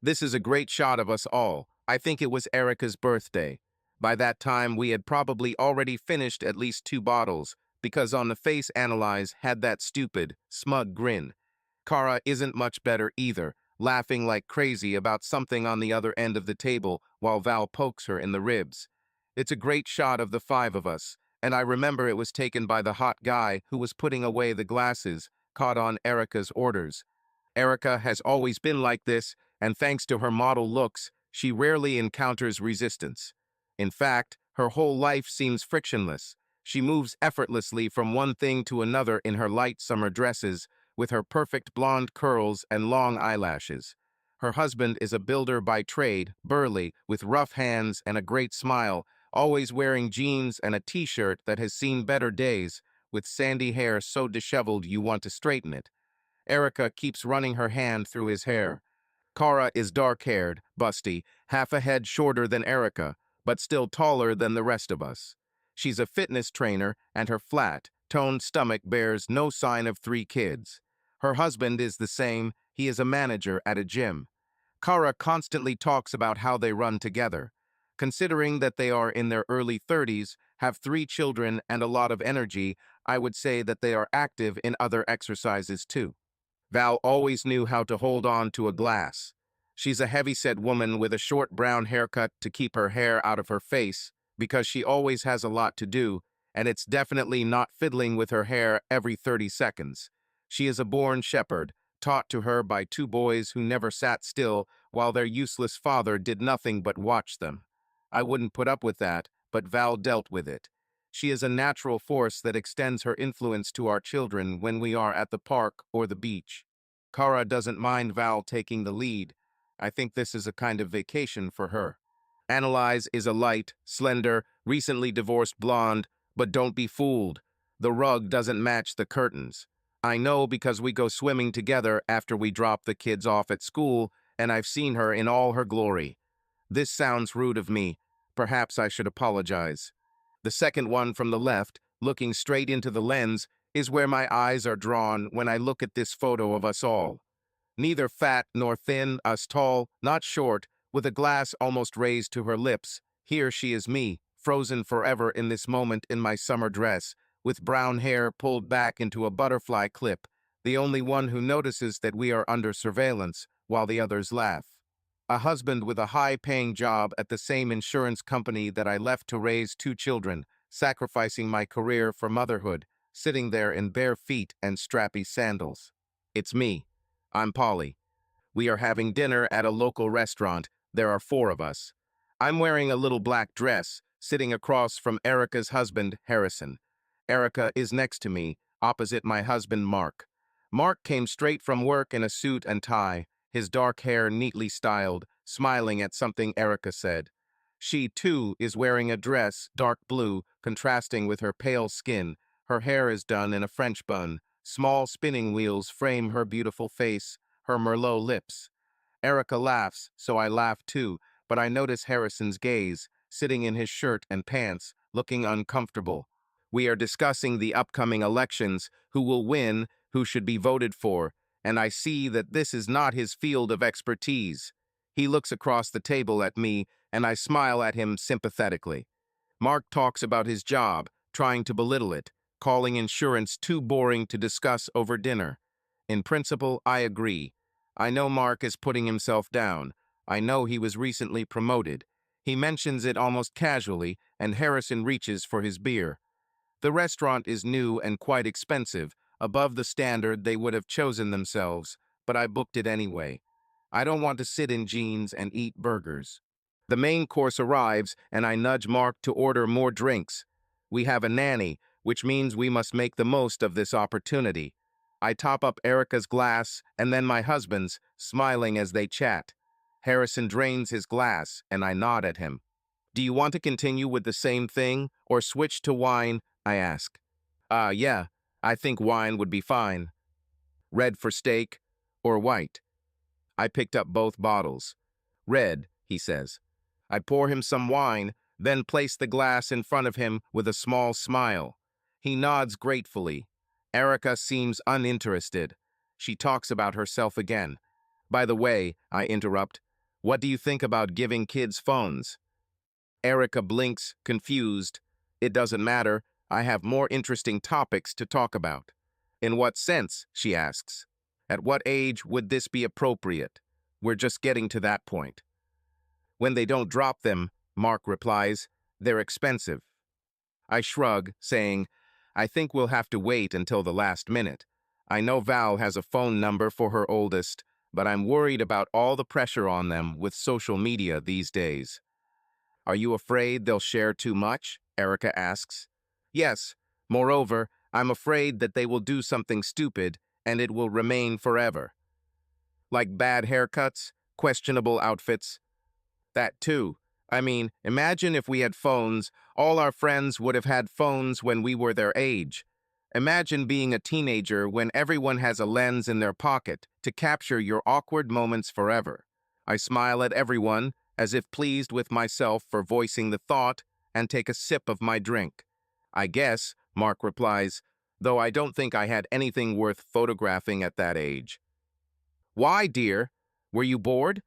This is a great shot of us all. I think it was Erica's birthday. By that time, we had probably already finished at least 2 bottles, because on the face Analyze had that stupid, smug grin. Kara isn't much better either, laughing like crazy about something on the other end of the table while Val pokes her in the ribs. It's a great shot of the 5 of us, and I remember it was taken by the hot guy who was putting away the glasses, caught on Erica's orders. Erica has always been like this, and thanks to her model looks, she rarely encounters resistance. In fact, her whole life seems frictionless. She moves effortlessly from one thing to another in her light summer dresses, with her perfect blonde curls and long eyelashes. Her husband is a builder by trade, burly, with rough hands and a great smile, always wearing jeans and a t-shirt that has seen better days, with sandy hair so disheveled you want to straighten it. Erica keeps running her hand through his hair. Kara is dark-haired, busty, half a head shorter than Erica, but still taller than the rest of us. She's a fitness trainer, and her flat, toned stomach bears no sign of 3 kids. Her husband is the same. He is a manager at a gym. Kara constantly talks about how they run together. Considering that they are in their early 30s, have 3 children, and a lot of energy, I would say that they are active in other exercises too. Val always knew how to hold on to a glass. She's a heavy-set woman with a short brown haircut to keep her hair out of her face, because she always has a lot to do, and it's definitely not fiddling with her hair every 30 seconds. She is a born shepherd, taught to her by 2 boys who never sat still while their useless father did nothing but watch them. I wouldn't put up with that, but Val dealt with it. She is a natural force that extends her influence to our children when we are at the park or the beach. Kara doesn't mind Val taking the lead. I think this is a kind of vacation for her. Analyze is a light, slender, recently divorced blonde, but don't be fooled. The rug doesn't match the curtains. I know because we go swimming together after we drop the kids off at school, and I've seen her in all her glory. This sounds rude of me. Perhaps I should apologize. The second one from the left, looking straight into the lens, is where my eyes are drawn when I look at this photo of us all. Neither fat nor thin, us tall, not short, with a glass almost raised to her lips. Here she is me, frozen forever in this moment in my summer dress, with brown hair pulled back into a butterfly clip, the only one who notices that we are under surveillance, while the others laugh. A husband with a high-paying job at the same insurance company that I left to raise 2 children, sacrificing my career for motherhood, sitting there in bare feet and strappy sandals. It's me. I'm Polly. We are having dinner at a local restaurant. There are 4 of us. I'm wearing a little black dress, sitting across from Erica's husband, Harrison. Erica is next to me, opposite my husband, Mark. Mark came straight from work in a suit and tie, his dark hair neatly styled, smiling at something Erica said. She, too, is wearing a dress, dark blue, contrasting with her pale skin. Her hair is done in a French bun. Small spinning wheels frame her beautiful face, her Merlot lips. Erica laughs, so I laugh too, but I notice Harrison's gaze, sitting in his shirt and pants, looking uncomfortable. We are discussing the upcoming elections, who will win, who should be voted for, and I see that this is not his field of expertise. He looks across the table at me, and I smile at him sympathetically. Mark talks about his job, trying to belittle it, calling insurance too boring to discuss over dinner. In principle, I agree. I know Mark is putting himself down. I know he was recently promoted. He mentions it almost casually, and Harrison reaches for his beer. The restaurant is new and quite expensive, above the standard they would have chosen themselves, but I booked it anyway. I don't want to sit in jeans and eat burgers. The main course arrives, and I nudge Mark to order more drinks. We have a nanny, which means we must make the most of this opportunity. I top up Erica's glass and then my husband's, smiling as they chat. Harrison drains his glass, and I nod at him. Do you want to continue with the same thing, or switch to wine? I ask. Yeah, I think wine would be fine. Red for steak, or white? I picked up both bottles. Red, he says. I pour him some wine, then place the glass in front of him with a small smile. He nods gratefully. Erica seems uninterested. She talks about herself again. By the way, I interrupt, What do you think about giving kids phones? Erica blinks, confused. It doesn't matter. I have more interesting topics to talk about. In what sense? She asks. At what age would this be appropriate? We're just getting to that point. When they don't drop them, Mark replies, they're expensive. I shrug, saying, I think we'll have to wait until the last minute. I know Val has a phone number for her oldest, but I'm worried about all the pressure on them with social media these days. Are you afraid they'll share too much? Erica asks. Yes. Moreover, I'm afraid that they will do something stupid and it will remain forever. Like bad haircuts, questionable outfits. That too. I mean, imagine if we had phones, all our friends would have had phones when we were their age. Imagine being a teenager when everyone has a lens in their pocket to capture your awkward moments forever. I smile at everyone, as if pleased with myself for voicing the thought, and take a sip of my drink. I guess, Mark replies, though I don't think I had anything worth photographing at that age. Why, dear? Were you bored?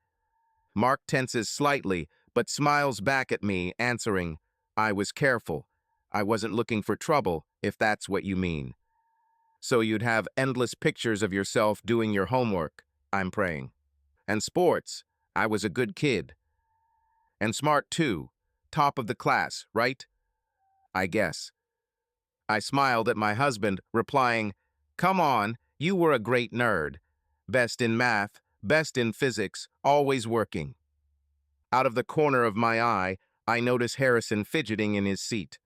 Mark tenses slightly, but smiles back at me, answering, I was careful. I wasn't looking for trouble, if that's what you mean. So you'd have endless pictures of yourself doing your homework, I'm praying. And sports. I was a good kid. And smart too. Top of the class, right? I guess. I smiled at my husband, replying, Come on, you were a great nerd. Best in math, best in physics, always working. Out of the corner of my eye, I notice Harrison fidgeting in his seat.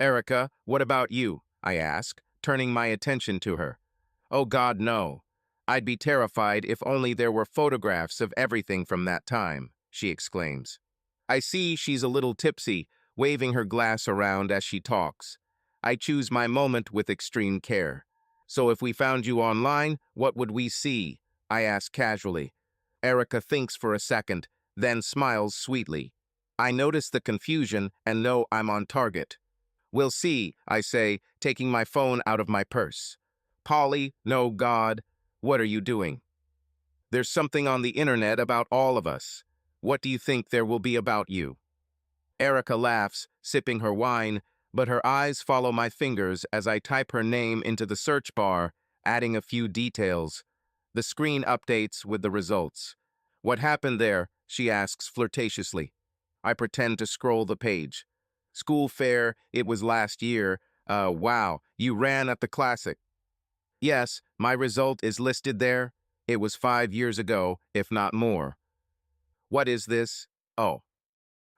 Erica, what about you? I ask, turning my attention to her. Oh God, no. I'd be terrified if only there were photographs of everything from that time, she exclaims. I see she's a little tipsy, waving her glass around as she talks. I choose my moment with extreme care. So if we found you online, what would we see? I ask casually. Erica thinks for a second, then smiles sweetly. I notice the confusion and know I'm on target. We'll see, I say, taking my phone out of my purse. Polly, no God, what are you doing? There's something on the internet about all of us. What do you think there will be about you? Erica laughs, sipping her wine, but her eyes follow my fingers as I type her name into the search bar, adding a few details. The screen updates with the results. What happened there? She asks flirtatiously. I pretend to scroll the page. School fair, it was last year. Wow, you ran at the classic. Yes, my result is listed there. It was 5 years ago, if not more. What is this? Oh.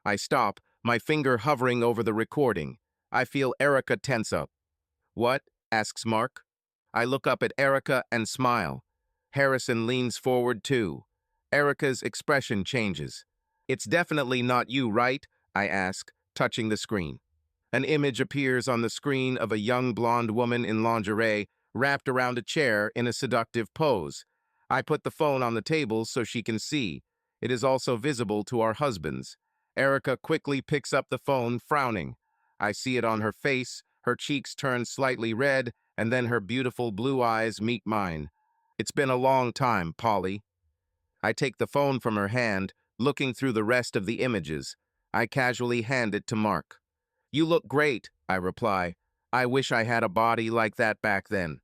I stop, my finger hovering over the recording. I feel Erica tense up. What? Asks Mark. I look up at Erica and smile. Harrison leans forward too. Erica's expression changes. It's definitely not you, right? I ask, touching the screen. An image appears on the screen of a young blonde woman in lingerie, wrapped around a chair in a seductive pose. I put the phone on the table so she can see. It is also visible to our husbands. Erica quickly picks up the phone, frowning. I see it on her face, her cheeks turn slightly red, and then her beautiful blue eyes meet mine. It's been a long time, Polly. I take the phone from her hand, looking through the rest of the images. I casually hand it to Mark. You look great, I reply. I wish I had a body like that back then.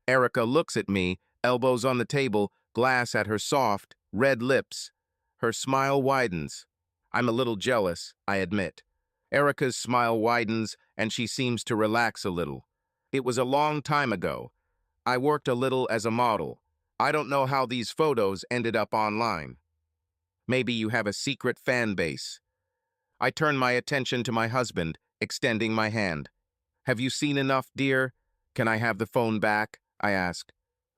Erica looks at me, elbows on the table, glass at her soft, red lips. Her smile widens. I'm a little jealous, I admit. Erica's smile widens, and she seems to relax a little. It was a long time ago. I worked a little as a model. I don't know how these photos ended up online. Maybe you have a secret fan base. I turn my attention to my husband, extending my hand. Have you seen enough, dear? Can I have the phone back? I ask.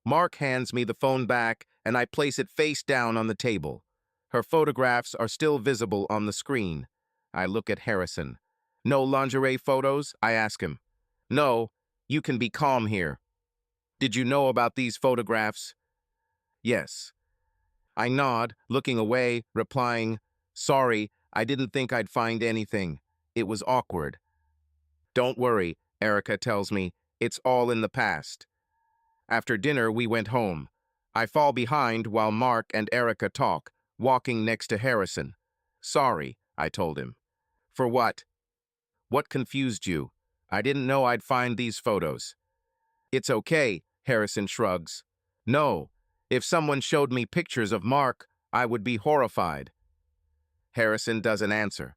Mark hands me the phone back, and I place it face down on the table. Her photographs are still visible on the screen. I look at Harrison. No lingerie photos? I ask him. No, you can be calm here. Did you know about these photographs? Yes. I nod, looking away, replying, Sorry, I didn't think I'd find anything. It was awkward. Don't worry, Erica tells me. It's all in the past. After dinner, we went home. I fall behind while Mark and Erica talk, walking next to Harrison. Sorry, I told him. For what? What confused you? I didn't know I'd find these photos. It's okay, Harrison shrugs. No, if someone showed me pictures of Mark, I would be horrified. Harrison doesn't answer.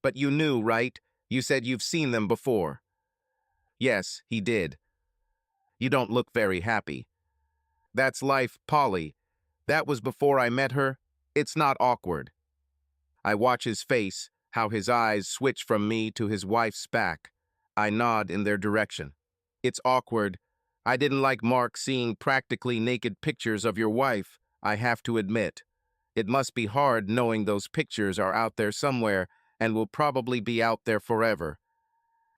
But you knew, right? You said you've seen them before. Yes, he did. You don't look very happy. That's life, Polly. That was before I met her. It's not awkward. I watch his face, how his eyes switch from me to his wife's back. I nod in their direction. It's awkward. I didn't like Mark seeing practically naked pictures of your wife, I have to admit. It must be hard knowing those pictures are out there somewhere and will probably be out there forever.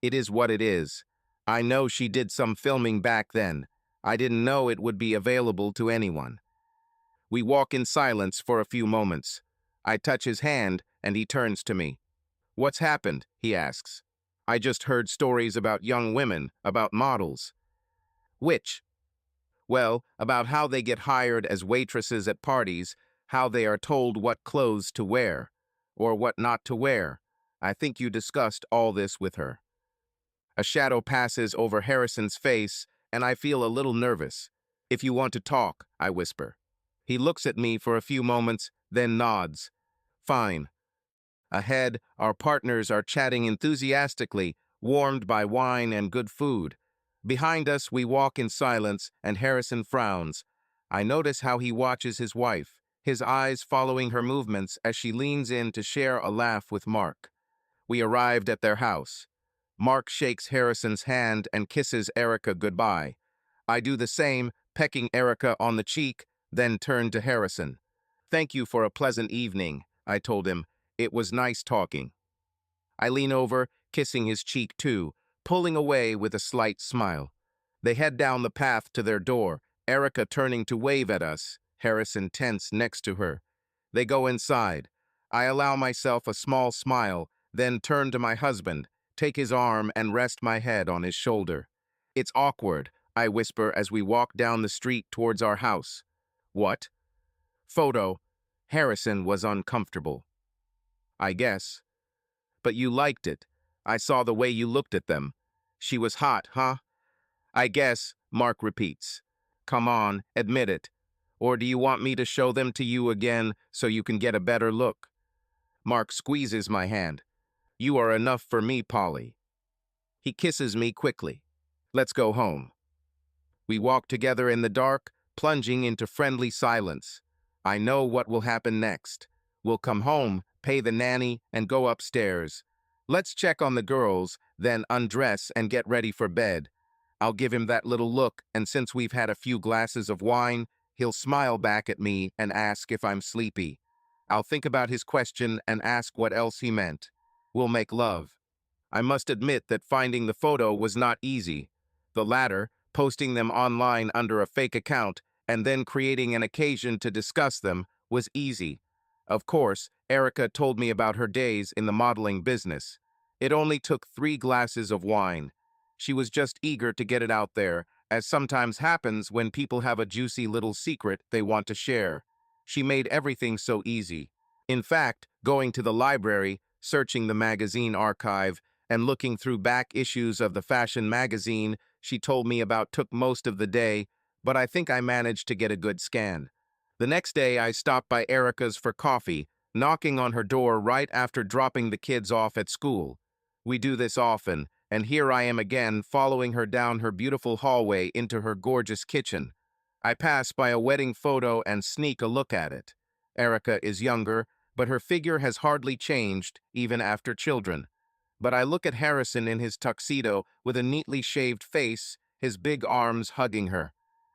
It is what it is. I know she did some filming back then. I didn't know it would be available to anyone. We walk in silence for a few moments. I touch his hand and he turns to me. What's happened? He asks. I just heard stories about young women, about models. Which? Well, about how they get hired as waitresses at parties, how they are told what clothes to wear, or what not to wear. I think you discussed all this with her. A shadow passes over Harrison's face, and I feel a little nervous. If you want to talk, I whisper. He looks at me for a few moments, then nods. Fine. Ahead, our partners are chatting enthusiastically, warmed by wine and good food. Behind us, we walk in silence, and Harrison frowns. I notice how he watches his wife, his eyes following her movements as she leans in to share a laugh with Mark. We arrived at their house. Mark shakes Harrison's hand and kisses Erica goodbye. I do the same, pecking Erica on the cheek, then turn to Harrison. Thank you for a pleasant evening, I told him. It was nice talking. I lean over, kissing his cheek too, pulling away with a slight smile. They head down the path to their door, Erica turning to wave at us, Harrison tense next to her. They go inside. I allow myself a small smile, then turn to my husband, take his arm and rest my head on his shoulder. It's awkward, I whisper as we walk down the street towards our house. What? Photo. Harrison was uncomfortable. I guess. But you liked it. I saw the way you looked at them. She was hot, huh? I guess, Mark repeats. Come on, admit it. Or do you want me to show them to you again so you can get a better look? Mark squeezes my hand. You are enough for me, Polly. He kisses me quickly. Let's go home. We walk together in the dark, plunging into friendly silence. I know what will happen next. We'll come home, pay the nanny, and go upstairs. Let's check on the girls, then undress and get ready for bed. I'll give him that little look, and since we've had a few glasses of wine, he'll smile back at me and ask if I'm sleepy. I'll think about his question and ask what else he meant. We'll make love. I must admit that finding the photo was not easy. The latter, posting them online under a fake account, and then creating an occasion to discuss them, was easy. Of course, Erica told me about her days in the modeling business. It only took 3 glasses of wine. She was just eager to get it out there, as sometimes happens when people have a juicy little secret they want to share. She made everything so easy. In fact, going to the library, searching the magazine archive, and looking through back issues of the fashion magazine she told me about took most of the day, but I think I managed to get a good scan. The next day, I stopped by Erica's for coffee, knocking on her door right after dropping the kids off at school. We do this often, and here I am again following her down her beautiful hallway into her gorgeous kitchen. I pass by a wedding photo and sneak a look at it. Erica is younger, but her figure has hardly changed, even after children. But I look at Harrison in his tuxedo with a neatly shaved face, his big arms hugging her.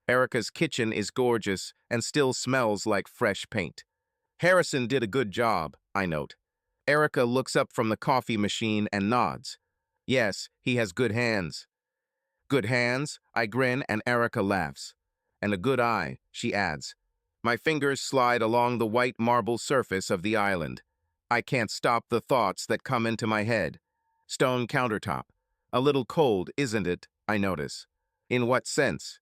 Erica's kitchen is gorgeous and still smells like fresh paint. Harrison did a good job, I note. Erica looks up from the coffee machine and nods. Yes, he has good hands. Good hands, I grin, and Erica laughs. And a good eye, she adds. My fingers slide along the white marble surface of the island. I can't stop the thoughts that come into my head. Stone countertop. A little cold, isn't it? I notice. In what sense?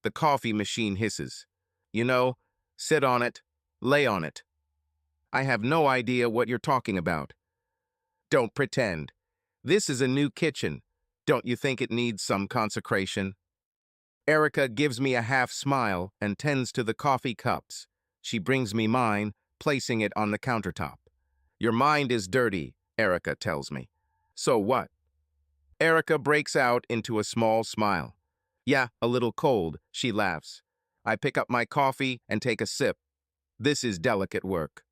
The coffee machine hisses. You know, sit on it, lay on it. I have no idea what you're talking about. Don't pretend. This is a new kitchen. Don't you think it needs some consecration? Erica gives me a half smile and tends to the coffee cups. She brings me mine, placing it on the countertop. Your mind is dirty, Erica tells me. So what? Erica breaks out into a small smile. Yeah, a little cold, she laughs. I pick up my coffee and take a sip. This is delicate work.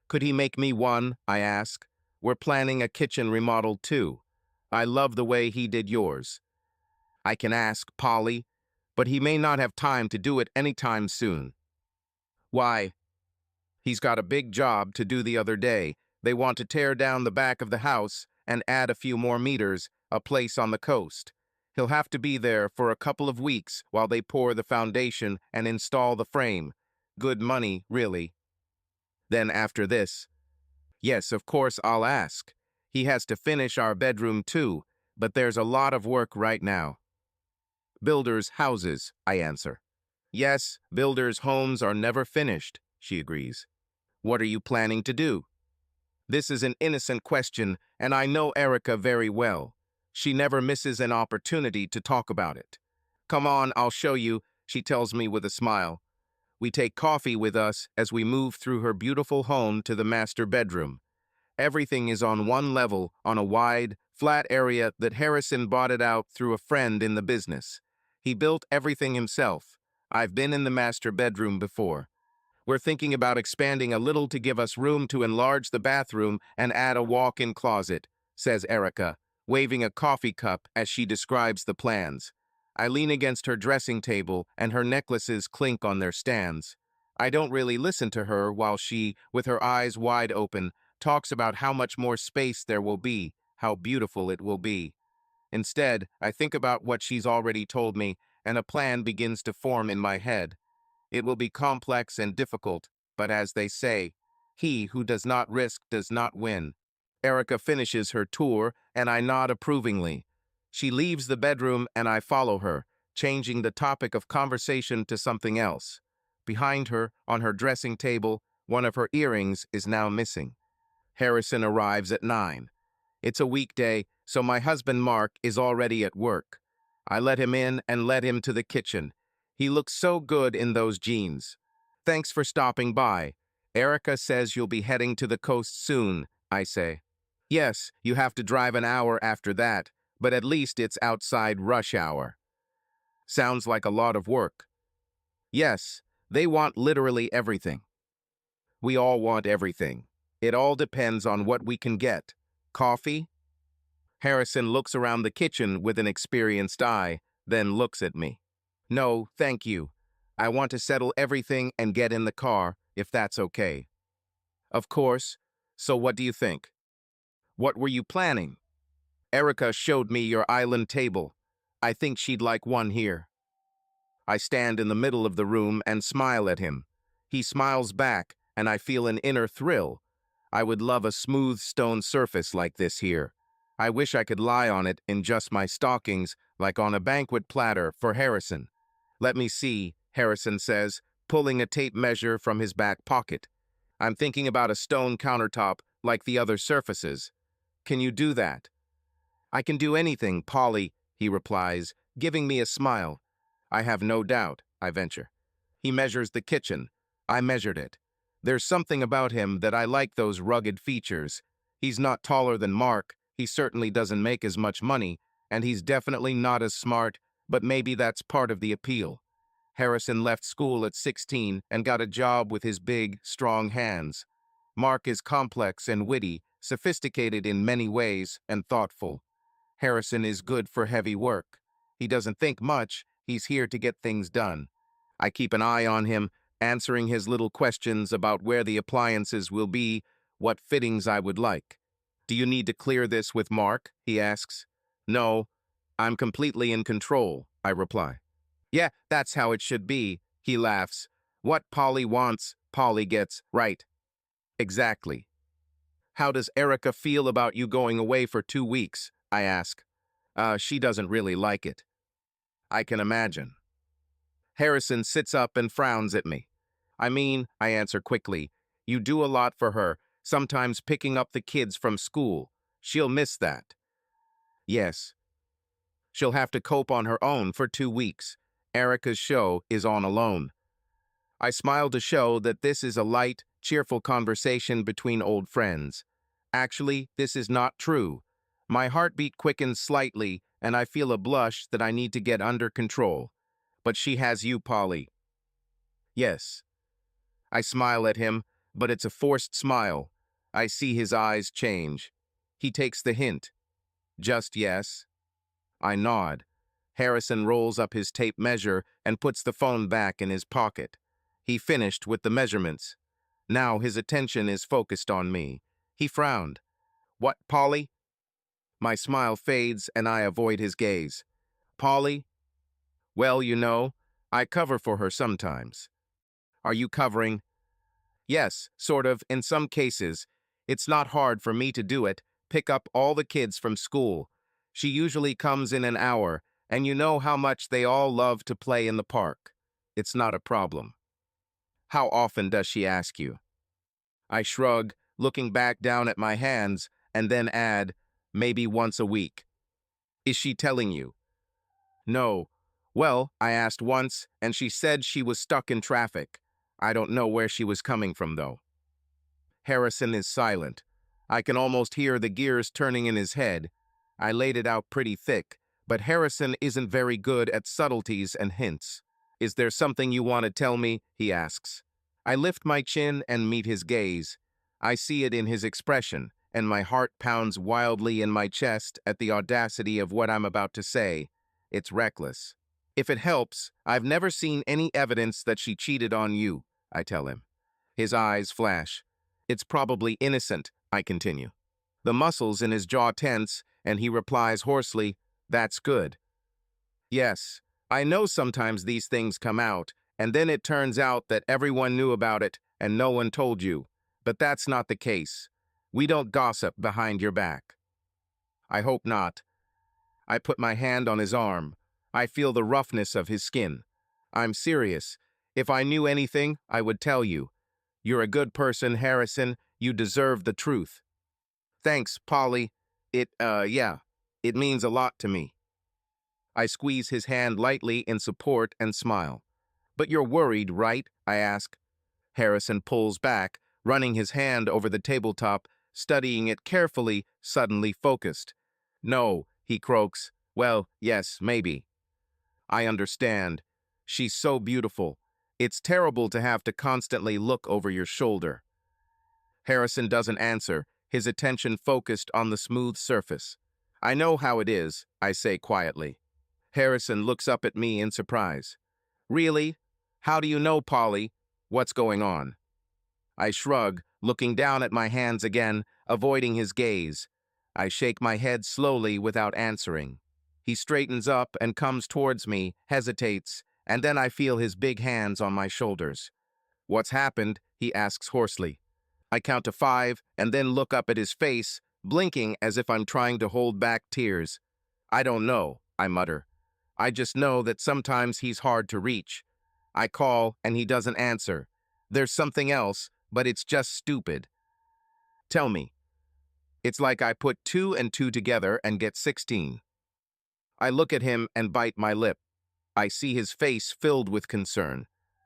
Could he make me one? I ask. We're planning a kitchen remodel too. I love the way he did yours. I can ask Polly, but he may not have time to do it anytime soon. Why? He's got a big job to do the other day. They want to tear down the back of the house and add a few more meters, a place on the coast. He'll have to be there for a couple of weeks while they pour the foundation and install the frame. Good money, really. Then after this, yes, of course I'll ask. He has to finish our bedroom too, but there's a lot of work right now. Builders' houses, I answer. Yes, builders' homes are never finished, she agrees. What are you planning to do? This is an innocent question, and I know Erica very well. She never misses an opportunity to talk about it. Come on, I'll show you, she tells me with a smile. We take coffee with us as we move through her beautiful home to the master bedroom. Everything is on one level, on a wide, flat area that Harrison bought it out through a friend in the business. He built everything himself. I've been in the master bedroom before. We're thinking about expanding a little to give us room to enlarge the bathroom and add a walk-in closet, says Erica, waving a coffee cup as she describes the plans. I lean against her dressing table and her necklaces clink on their stands. I don't really listen to her while she, with her eyes wide open, talks about how much more space there will be, how beautiful it will be. Instead, I think about what she's already told me, and a plan begins to form in my head. It will be complex and difficult, but as they say, he who does not risk does not win. Erica finishes her tour, and I nod approvingly. She leaves the bedroom, and I follow her, changing the topic of conversation to something else. Behind her, on her dressing table, one of her earrings is now missing. Harrison arrives at 9. It's a weekday, so my husband Mark is already at work. I let him in and led him to the kitchen. He looks so good in those jeans. Thanks for stopping by. Erica says you'll be heading to the coast soon, I say. Yes, you have to drive an hour after that, but at least it's outside rush hour. Sounds like a lot of work. Yes, they want literally everything. We all want everything. It all depends on what we can get. Coffee? Harrison looks around the kitchen with an experienced eye, then looks at me. No, thank you. I want to settle everything and get in the car, if that's okay. Of course. So what do you think? What were you planning? Erica showed me your island table. I think she'd like one here. I stand in the middle of the room and smile at him. He smiles back, and I feel an inner thrill. I would love a smooth stone surface like this here. I wish I could lie on it in just my stockings, like on a banquet platter for Harrison. Let me see, Harrison says, pulling a tape measure from his back pocket. I'm thinking about a stone countertop like the other surfaces. Can you do that? I can do anything, Polly, he replies, giving me a smile. I have no doubt, I venture. He measures the kitchen. I measured it. There's something about him that I like, those rugged features. He's not taller than Mark, he certainly doesn't make as much money, and he's definitely not as smart, but maybe that's part of the appeal. Harrison left school at 16 and got a job with his big, strong hands. Mark is complex and witty, sophisticated in many ways, and thoughtful. Harrison is good for heavy work. He doesn't think much, he's here to get things done. I keep an eye on him, answering his little questions about where the appliances will be, what fittings I would like. Do you need to clear this with Mark? He asks. No, I'm completely in control, I reply. Yeah, that's how it should be, he laughs. What Polly wants, Polly gets, right? Exactly. How does Erica feel about you going away for 2 weeks? I ask. She doesn't really like it. I can imagine. Harrison sits up and frowns at me. I mean, I answer quickly, You do a lot for her, sometimes picking up the kids from school. She'll miss that. Yes. She'll have to cope on her own for 2 weeks. Erica's show is on alone. I smile to show that this is a light, cheerful conversation between old friends. Actually, this is not true. My heartbeat quickens slightly, and I feel a blush that I need to get under control. But she has you, Polly. Yes. I smile at him, but it's a forced smile. I see his eyes change. He takes the hint. Just yes. I nod. Harrison rolls up his tape measure and puts the phone back in his pocket. He finished with the measurements. Now his attention is focused on me. He frowned. What, Polly? My smile fades and I avoid his gaze. Polly? Well, I cover for her sometimes. Are you covering? Yes, sort of, in some cases. It's not hard for me to do it, pick up all the kids from school. She usually comes in an hour, and you know how much they all love to play in the park. It's not a problem. How often does she ask you? I shrug, looking back down at my hands, and then add, maybe once a week. Is she telling you? No. Well, I asked once, and she said she was stuck in traffic. I don't know where she was coming from, though. Harrison is silent. I can almost hear the gears turning in his head. I laid it out pretty thick, but Harrison isn't very good at subtleties and hints. Is there something you want to tell me? He asks. I lift my chin and meet his gaze. I see it in his expression, and my heart pounds wildly in my chest at the audacity of what I'm about to say. It's reckless. If it helps, I've never seen any evidence that she cheated on you, I tell him. His eyes flash. It's probably innocent, I continue. The muscles in his jaw tense, and he replies hoarsely, that's good. Yes, I know sometimes these things come out, and then it turns out that everyone knew about it and no one told you. But that's not the case. We don't gossip behind your back. I hope not. I put my hand on his arm. I feel the roughness of his skin. I'm serious. If I knew anything, I would tell you. You're a good person, Harrison. You deserve the truth. Thanks, Polly. Yeah, it means a lot to me. I squeeze his hand lightly in support and smile. But you're worried, right? I ask. Harrison pulls back, running his hand over the tabletop, studying it carefully, suddenly focused. No, he croaks. Well, yes, maybe. I understand. She's so beautiful. It's terrible to have to constantly look over your shoulder. Harrison doesn't answer, his attention focused on the smooth surface. I know how it is, I say quietly. Harrison looks up at me in surprise. Really? How do you know, Polly? What's going on? I shrug, looking down at my hands again, avoiding his gaze. I shake my head slowly without answering. He straightens up and comes towards me, hesitates, and then I feel his big hands on my shoulders. What's happened? He asks hoarsely. I count to 5 and then look up at his face, blinking as if I'm trying to hold back tears. I don't know, I mutter. I just know that sometimes he's hard to reach. I call and he doesn't answer. There's something else, but it's just stupid. Tell me. It's like I put 2 and 2 together and get 16. I look at him and bite my lip. I see his face filled with concern.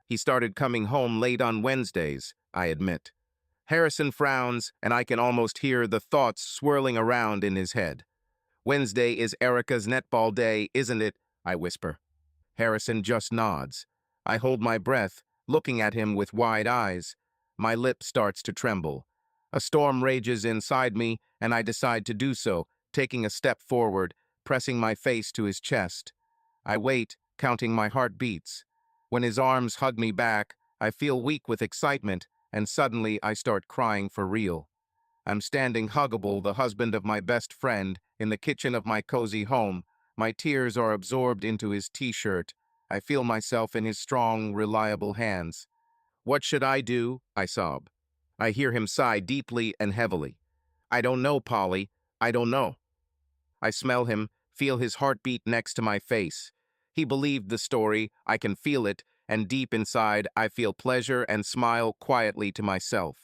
He started coming home late on Wednesdays, I admit. Harrison frowns, and I can almost hear the thoughts swirling around in his head. Wednesday is Erica's netball day, isn't it? I whisper. Harrison just nods. I hold my breath, looking at him with wide eyes. My lip starts to tremble. A storm rages inside me, and I decide to do so, taking a step forward, pressing my face to his chest. I wait, counting my heartbeats. When his arms hug me back, I feel weak with excitement, and suddenly I start crying for real. I'm standing huggable, the husband of my best friend, in the kitchen of my cozy home. My tears are absorbed into his t-shirt. I feel myself in his strong, reliable hands. What should I do? I sob. I hear him sigh deeply and heavily. I don't know, Polly. I don't know. I smell him, feel his heartbeat next to my face. He believed the story, I can feel it, and deep inside, I feel pleasure and smile quietly to myself.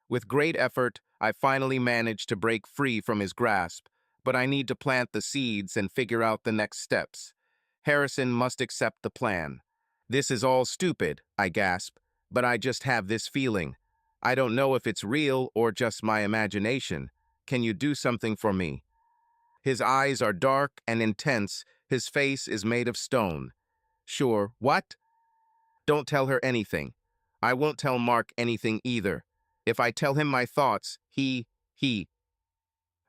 With great effort, I finally manage to break free from his grasp, but I need to plant the seeds and figure out the next steps. Harrison must accept the plan. This is all stupid, I gasp, but I just have this feeling. I don't know if it's real or just my imagination. Can you do something for me? His eyes are dark and intense. His face is made of stone. Sure, what? Don't tell her anything. I won't tell Mark anything either. If I tell him my thoughts, he.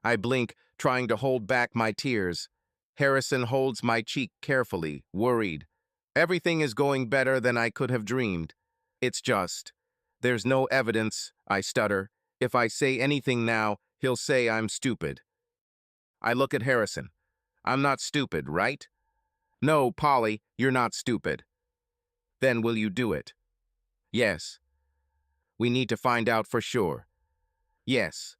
I blink, trying to hold back my tears. Harrison holds my cheek carefully, worried. Everything is going better than I could have dreamed. It's just. There's no evidence, I stutter. If I say anything now, he'll say I'm stupid. I look at Harrison. I'm not stupid, right? No, Polly, you're not stupid. Then will you do it? Yes. We need to find out for sure. Yes.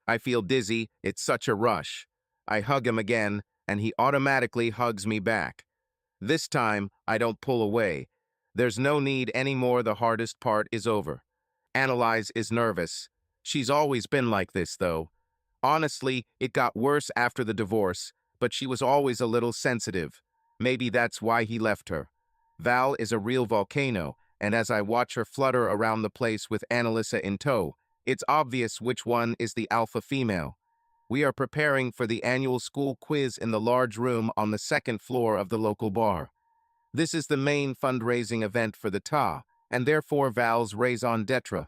I feel dizzy, it's such a rush. I hug him again, and he automatically hugs me back. This time, I don't pull away. There's no need anymore, the hardest part is over. Annalise is nervous. She's always been like this, though. Honestly, it got worse after the divorce, but she was always a little sensitive. Maybe that's why he left her. Val is a real volcano, and as I watch her flutter around the place with Annalisa in tow, it's obvious which one is the alpha female. We are preparing for the annual school quiz in the large room on the second floor of the local bar. This is the main fundraising event for the TA, and therefore Val's raison d'etre.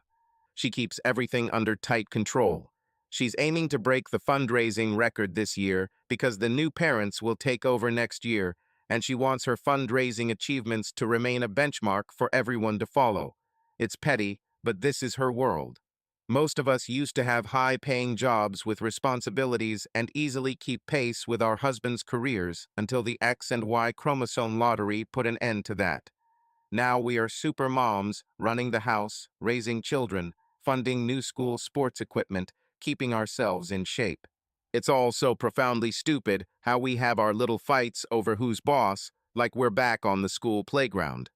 She keeps everything under tight control. She's aiming to break the fundraising record this year because the new parents will take over next year, and she wants her fundraising achievements to remain a benchmark for everyone to follow. It's petty, but this is her world. Most of us used to have high-paying jobs with responsibilities and easily keep pace with our husbands' careers until the X and Y chromosome lottery put an end to that. Now we are super moms, running the house, raising children, funding new school sports equipment, keeping ourselves in shape. It's all so profoundly stupid how we have our little fights over who's boss, like we're back on the school playground.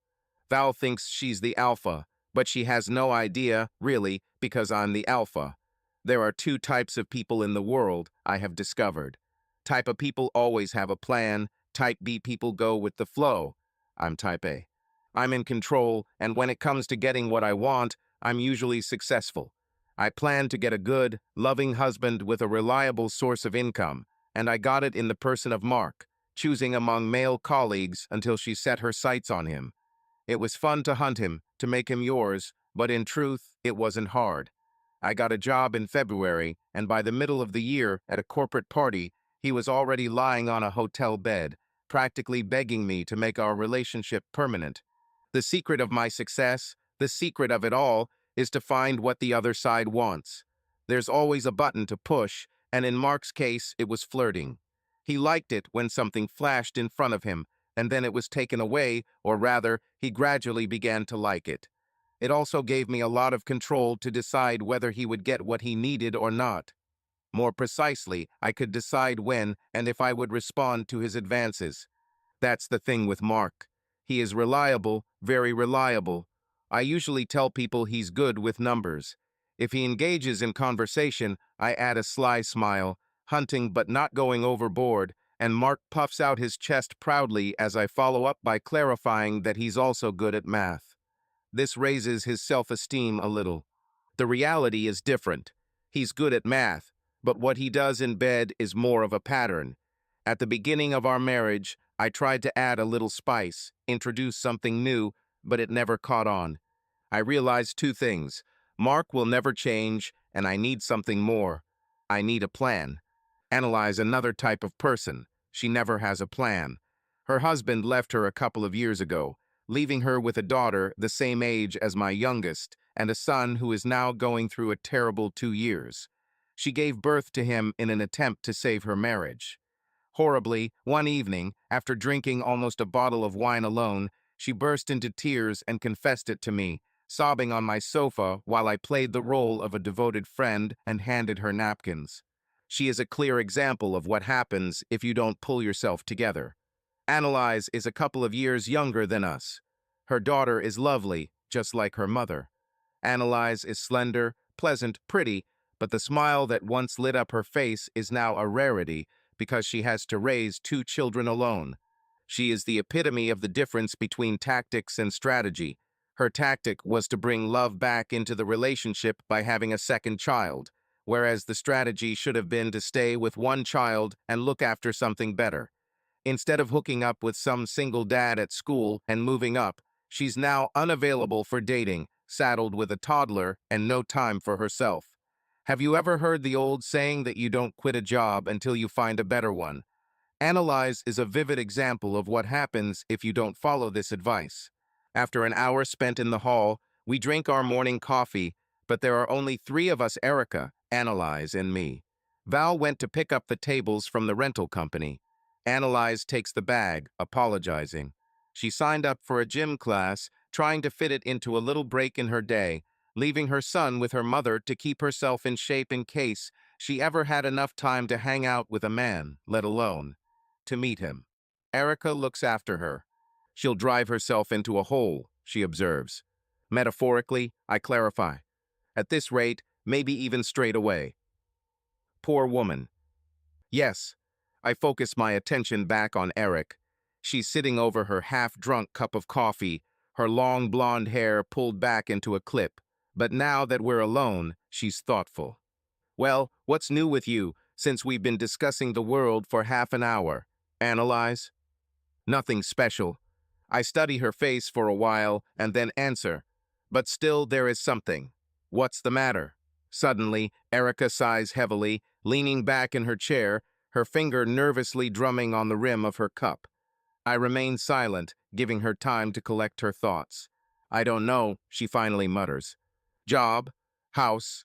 Val thinks she's the alpha, but she has no idea, really, because I'm the alpha. There are two types of people in the world, I have discovered. Type A people always have a plan, type B people go with the flow. I'm type A. I'm in control, and when it comes to getting what I want, I'm usually successful. I plan to get a good, loving husband with a reliable source of income, and I got it in the person of Mark, choosing among male colleagues until she set her sights on him. It was fun to hunt him, to make him yours, but in truth, it wasn't hard. I got a job in February, and by the middle of the year, at a corporate party, he was already lying on a hotel bed, practically begging me to make our relationship permanent. The secret of my success, the secret of it all, is to find what the other side wants. There's always a button to push, and in Mark's case, it was flirting. He liked it when something flashed in front of him, and then it was taken away, or rather, he gradually began to like it. It also gave me a lot of control to decide whether he would get what he needed or not. More precisely, I could decide when and if I would respond to his advances. That's the thing with Mark. He is reliable, very reliable. I usually tell people he's good with numbers. If he engages in conversation, I add a sly smile, hunting but not going overboard, and Mark puffs out his chest proudly as I follow up by clarifying that he's also good at math. This raises his self-esteem a little. The reality is different. He's good at math, but what he does in bed is more of a pattern. At the beginning of our marriage, I tried to add a little spice, introduce something new, but it never caught on. I realized two things. Mark will never change, and I need something more. I need a plan. Analyze another type of person. She never has a plan. Her husband left her a couple of years ago, leaving her with a daughter the same age as my youngest, and a son who is now going through a terrible 2 years. She gave birth to him in an attempt to save her marriage. Horribly, one evening, after drinking almost a bottle of wine alone, she burst into tears and confessed it to me, sobbing on my sofa while I played the role of a devoted friend and handed her napkins. She is a clear example of what happens if you don't pull yourself together. Analyze is a couple of years younger than us. Her daughter is lovely, just like her mother. Analyze is slender, pleasant, pretty, but the smile that once lit up her face is now a rarity because she has to raise two children alone. She is the epitome of the difference between tactics and strategy. Her tactic was to bring love back into the relationship by having a second child, whereas the strategy should have been to stay with one child and look after something better. Instead of hooking up with some single dad at school and moving up, she's now unavailable for dating, saddled with a toddler and no time for herself. Have you ever heard the old saying that you don't quit a job until you find a better one? Analyze is a vivid example of what happens if you don't follow this advice. After an hour spent in the hall, we drink our morning coffee, but there are only three of us: Erica, Analyze, and me. Val went to pick up the tables from the rental company. Analyze takes the bag, apologizing. She signed up for a gym class, trying to fit it into a little break in her day, leaving her son with her mother to keep herself in shape in case she ever had enough time to hang out with a man, let alone to meet him. Erica looks after her. She'll drive herself into a hole, she observes. Metaphorically, I clarify. At this rate, maybe even straight away. Poor woman. Yes, I focus my attention back on Eric. She's sitting over her half-drunk cup of coffee, her long blonde hair pulled back into a clip. But now that we're alone, she's thoughtful. Well, what's new with you since we've been discussing the world for half an hour? Analyze? Nothing special. I study her face for a while and then answer. But still there is something. What's the matter? Suddenly, Erica sighs heavily, leaning back in her chair, her finger nervously drumming on the rim of her cup. I remain silent, giving her time to collect her thoughts. I don't know, she finally mutters. Job, house.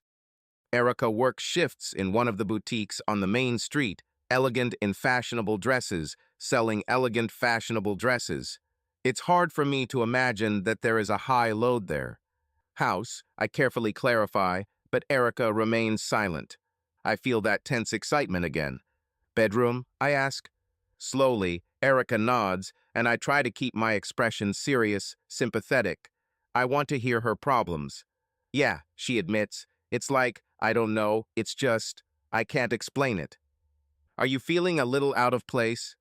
Erica works shifts in one of the boutiques on the main street, elegant in fashionable dresses, selling elegant fashionable dresses. It's hard for me to imagine that there is a high load there. House, I carefully clarify, but Erica remains silent. I feel that tense excitement again. Bedroom, I ask. Slowly, Erica nods, and I try to keep my expression serious, sympathetic. I want to hear her problems. Yeah, she admits. It's like, I don't know, it's just, I can't explain it. Are you feeling a little out of place?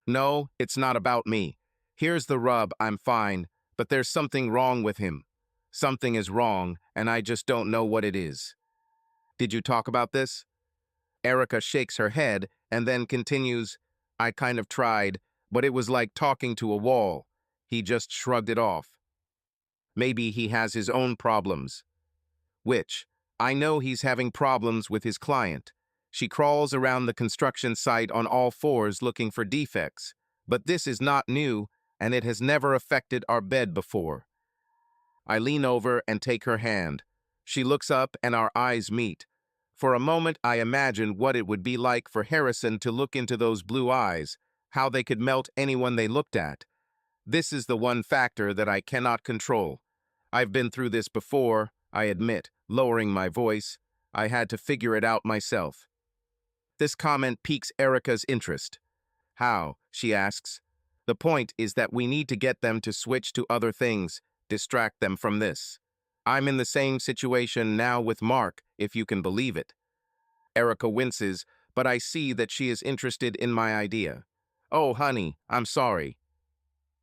No, it's not about me. Here's the rub, I'm fine, but there's something wrong with him. Something is wrong, and I just don't know what it is. Did you talk about this? Erica shakes her head and then continues, I kind of tried, but it was like talking to a wall. He just shrugged it off. Maybe he has his own problems. Which? I know he's having problems with his client. She crawls around the construction site on all fours looking for defects. But this is not new, and it has never affected our bed before. I lean over and take her hand. She looks up and our eyes meet. For a moment, I imagine what it would be like for Harrison to look into those blue eyes, how they could melt anyone they looked at. This is the one factor that I cannot control. I've been through this before, I admit, lowering my voice. I had to figure it out myself. This comment piques Erica's interest. How? She asks. The point is that we need to get them to switch to other things, distract them from this. I'm in the same situation now with Mark, if you can believe it. Erica winces, but I see that she is interested in my idea. Oh, honey, I'm sorry.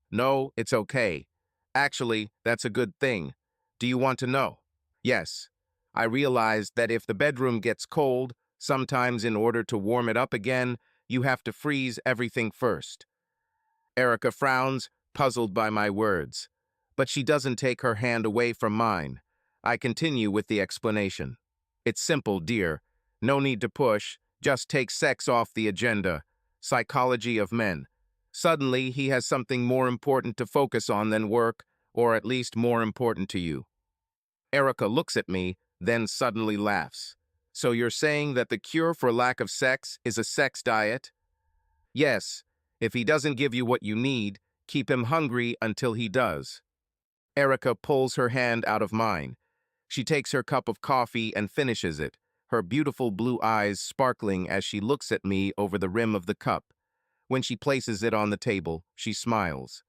No, it's okay. Actually, that's a good thing. Do you want to know? Yes. I realized that if the bedroom gets cold, sometimes in order to warm it up again, you have to freeze everything first. Erica frowns, puzzled by my words. But she doesn't take her hand away from mine. I continue with the explanation. It's simple, dear. No need to push. Just take sex off the agenda. Psychology of men. Suddenly, he has something more important to focus on than work, or at least more important to you. Erica looks at me, then suddenly laughs. So you're saying that the cure for lack of sex is a sex diet? Yes. If he doesn't give you what you need, keep him hungry until he does. Erica pulls her hand out of mine. She takes her cup of coffee and finishes it, her beautiful blue eyes sparkling as she looks at me over the rim of the cup. When she places it on the table, she smiles.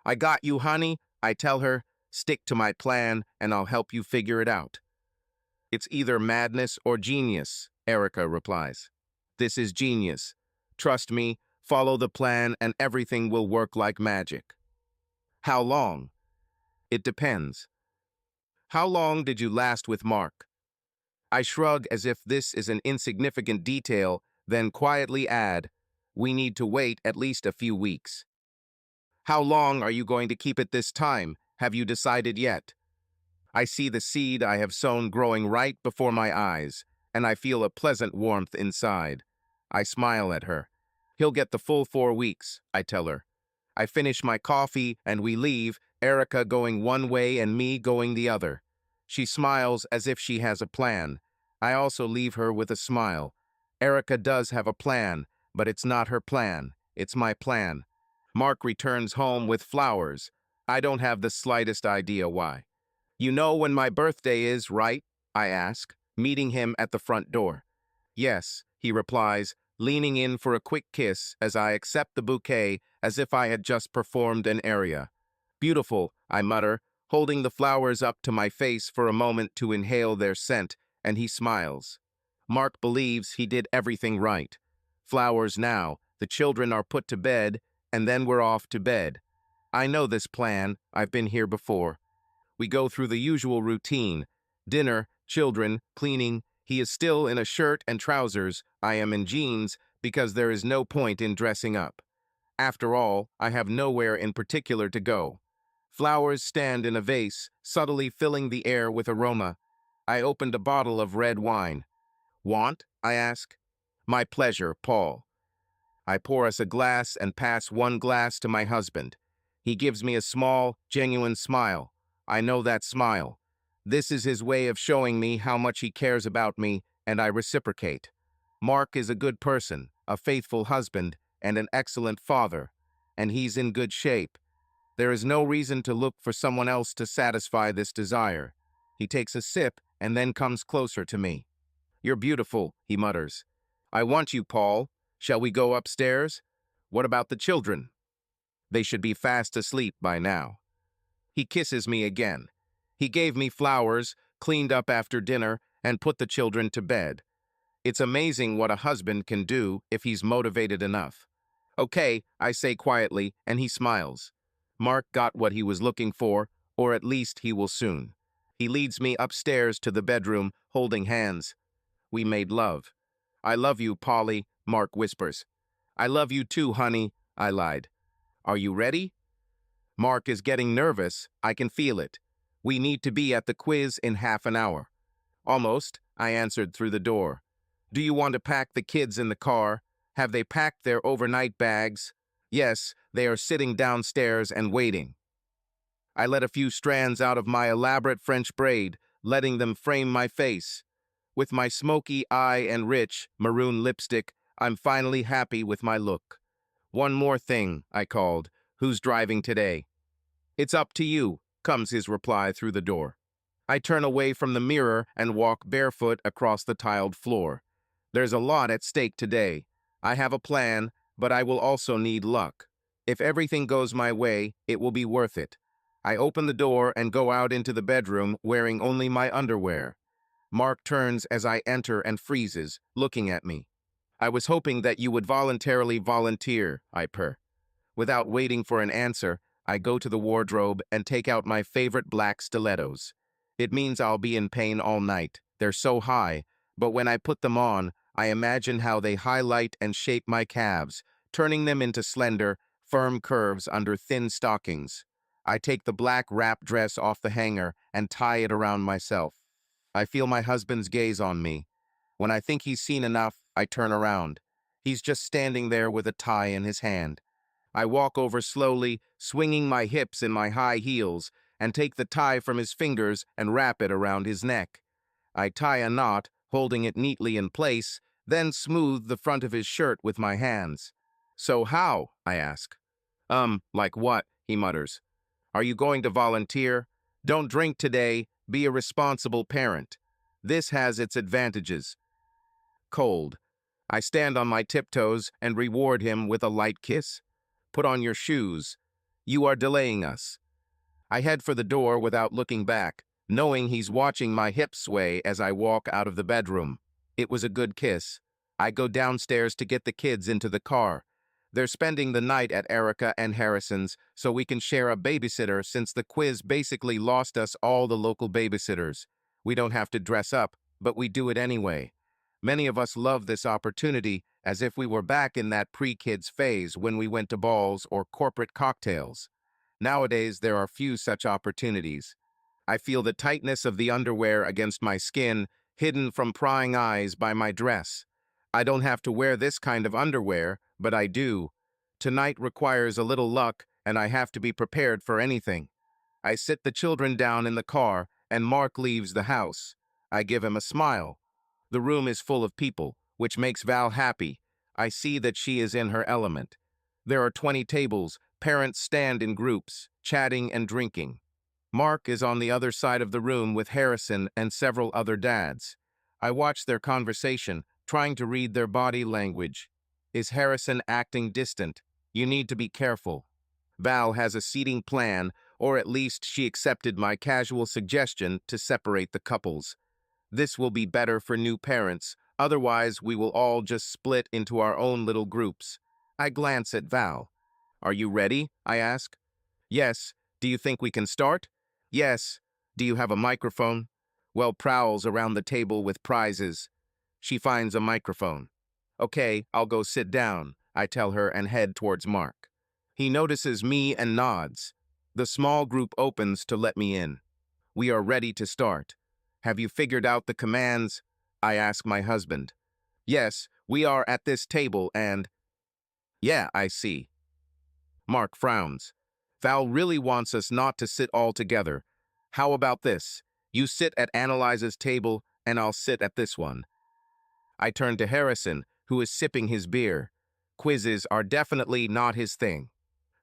I got you, honey. I tell her, stick to my plan and I'll help you figure it out. It's either madness or genius, Erica replies. This is genius. Trust me, follow the plan and everything will work like magic. How long? It depends. How long did you last with Mark? I shrug as if this is an insignificant detail, then quietly add, we need to wait at least a few weeks. How long are you going to keep it this time? Have you decided yet? I see the seed I have sown growing right before my eyes, and I feel a pleasant warmth inside. I smile at her. He'll get the full 4 weeks, I tell her. I finish my coffee and we leave, Erica going one way and me going the other. She smiles as if she has a plan. I also leave her with a smile. Erica does have a plan, but it's not her plan. It's my plan. Mark returns home with flowers. I don't have the slightest idea why. You know when my birthday is, right? I ask, meeting him at the front door. Yes, he replies, leaning in for a quick kiss as I accept the bouquet as if I had just performed an aria. Beautiful, I mutter, holding the flowers up to my face for a moment to inhale their scent, and he smiles. Mark believes he did everything right. Flowers now, the children are put to bed, and then we're off to bed. I know this plan, I've been here before. We go through the usual routine. Dinner, children, cleaning. He is still in a shirt and trousers. I am in jeans because there is no point in dressing up. After all, I have nowhere in particular to go. Flowers stand in a vase, subtly filling the air with aroma. I opened a bottle of red wine. Want? I ask. My pleasure, Paul. I pour us a glass and pass one glass to my husband. He gives me a small, genuine smile. I know that smile. This is his way of showing me how much he cares about me, and I reciprocate. Mark is a good person, a faithful husband, and an excellent father, and he's in good shape. There is no reason to look for someone else to satisfy this desire. He takes a sip and then comes closer to me. You're beautiful, he mutters. I want you, Paul. Shall we go upstairs? What about the children? They should be fast asleep by now. He kisses me again. He gave me flowers, cleaned up after dinner, and put the children to bed. It's amazing what a husband can do if he's motivated enough. Okay, I say quietly, and he smiles. Mark got what he was looking for, or at least he will soon. He leads me upstairs to the bedroom, holding hands. We made love. I love you, Polly, Mark whispers. I love you too, honey, I lied. Are you ready? Mark is getting nervous. I can feel it. We need to be at the quiz in half an hour. Almost, I answered through the door. Do you want to pack the kids in the car? Have they packed their overnight bags? Yes, they are sitting downstairs and waiting. I let a few strands out of my elaborate French braid, letting them frame my face. With my smoky eye and rich, maroon lipstick, I'm finally happy with my look. One more thing, I called. Who's driving today? It's up to you, comes his reply through the door. I turn away from the mirror and walk barefoot across the tiled floor. There's a lot at stake today. I have a plan, but I will also need luck. If everything goes my way, it will be worth it. I open the door and go out into the bedroom wearing only my underwear. Mark turns as I enter and freezes, looking at me. I was hoping that you would voluntarily volunteer, I purr. Without waiting for an answer, I go to the wardrobe and take out my favorite black stilettos. It means I'll be in pain all night. They're so high, but when I put them on, I imagine how they highlight and shape my calves, turning them into slender, firm curves under thin stockings. I take the black wrap dress off the hanger and tie it around myself. I feel my husband's gaze on me. When I think he's seen enough, I turn around. He's just standing there with a tie in his hand. I walk over slowly, swinging my hips in my high heels, and take the tie from his fingers and wrap it around his neck. I tie a knot, holding it neatly in place, then smooth the front of his shirt with my hands. So how? I ask. Like what? He mutters. Are you going to volunteer? Don't drink today. Be a responsible parent. This has its advantages. Cold. I stand on my tiptoes and reward him with a light kiss. Put on your shoes. You are delaying us. I head for the door without looking back, knowing he's watching my hips sway as I walk out of the bedroom. It was a good kiss. I go downstairs to get the kids into the car. They're spending the night at Erica and Harrison's, so we can share a babysitter since the quiz basically lost us all the local babysitters. We don't have to dress up, but we do it anyway. Many of us love this opportunity as if we were back in that pre-kids phase when we went to balls or corporate cocktails. Nowadays, there are few such opportunities. I feel the tightness of the underwear against my skin, hidden from prying eyes by my dress. I don't have to wear this kind of underwear, but I do. Tonight requires a little luck, and I have to be prepared for anything. I sit the children down in the car, and Mark leaves the house. I give him a smile. The room is full of people, which makes Val happy. I see that she is in her element. There are 20 tables, parents stand in groups, chatting and drinking. Mark is on the other side of the room with Harrison and several other dads. I watch their conversation, trying to read their body language. Is Harrison acting distant? You need to be careful. Val has a seating plan, or at least she accepted my casual suggestion to separate the couples. This will be better for new parents, otherwise we will all just split into our own little groups. I glance at Val. Are you ready? I ask. Yes. Do you think we can start? Yes. Do you have a microphone? Well, prowls around the table with prizes. She finds a microphone. Okay, I'll go sit down, I tell her and head towards Mark. He notices me and nods. The small group opens to let me in. We are ready to start. Have you figured out the commands? I ask my husband. Yes, we are at this table and... Yeah, I see. Mark frowns. Val really wants us not to sit all together. How about this? You sit at Annalise's table and I'll sit at this one. I turn to Harrison, who is sipping his beer. Quizzes are definitely not his thing.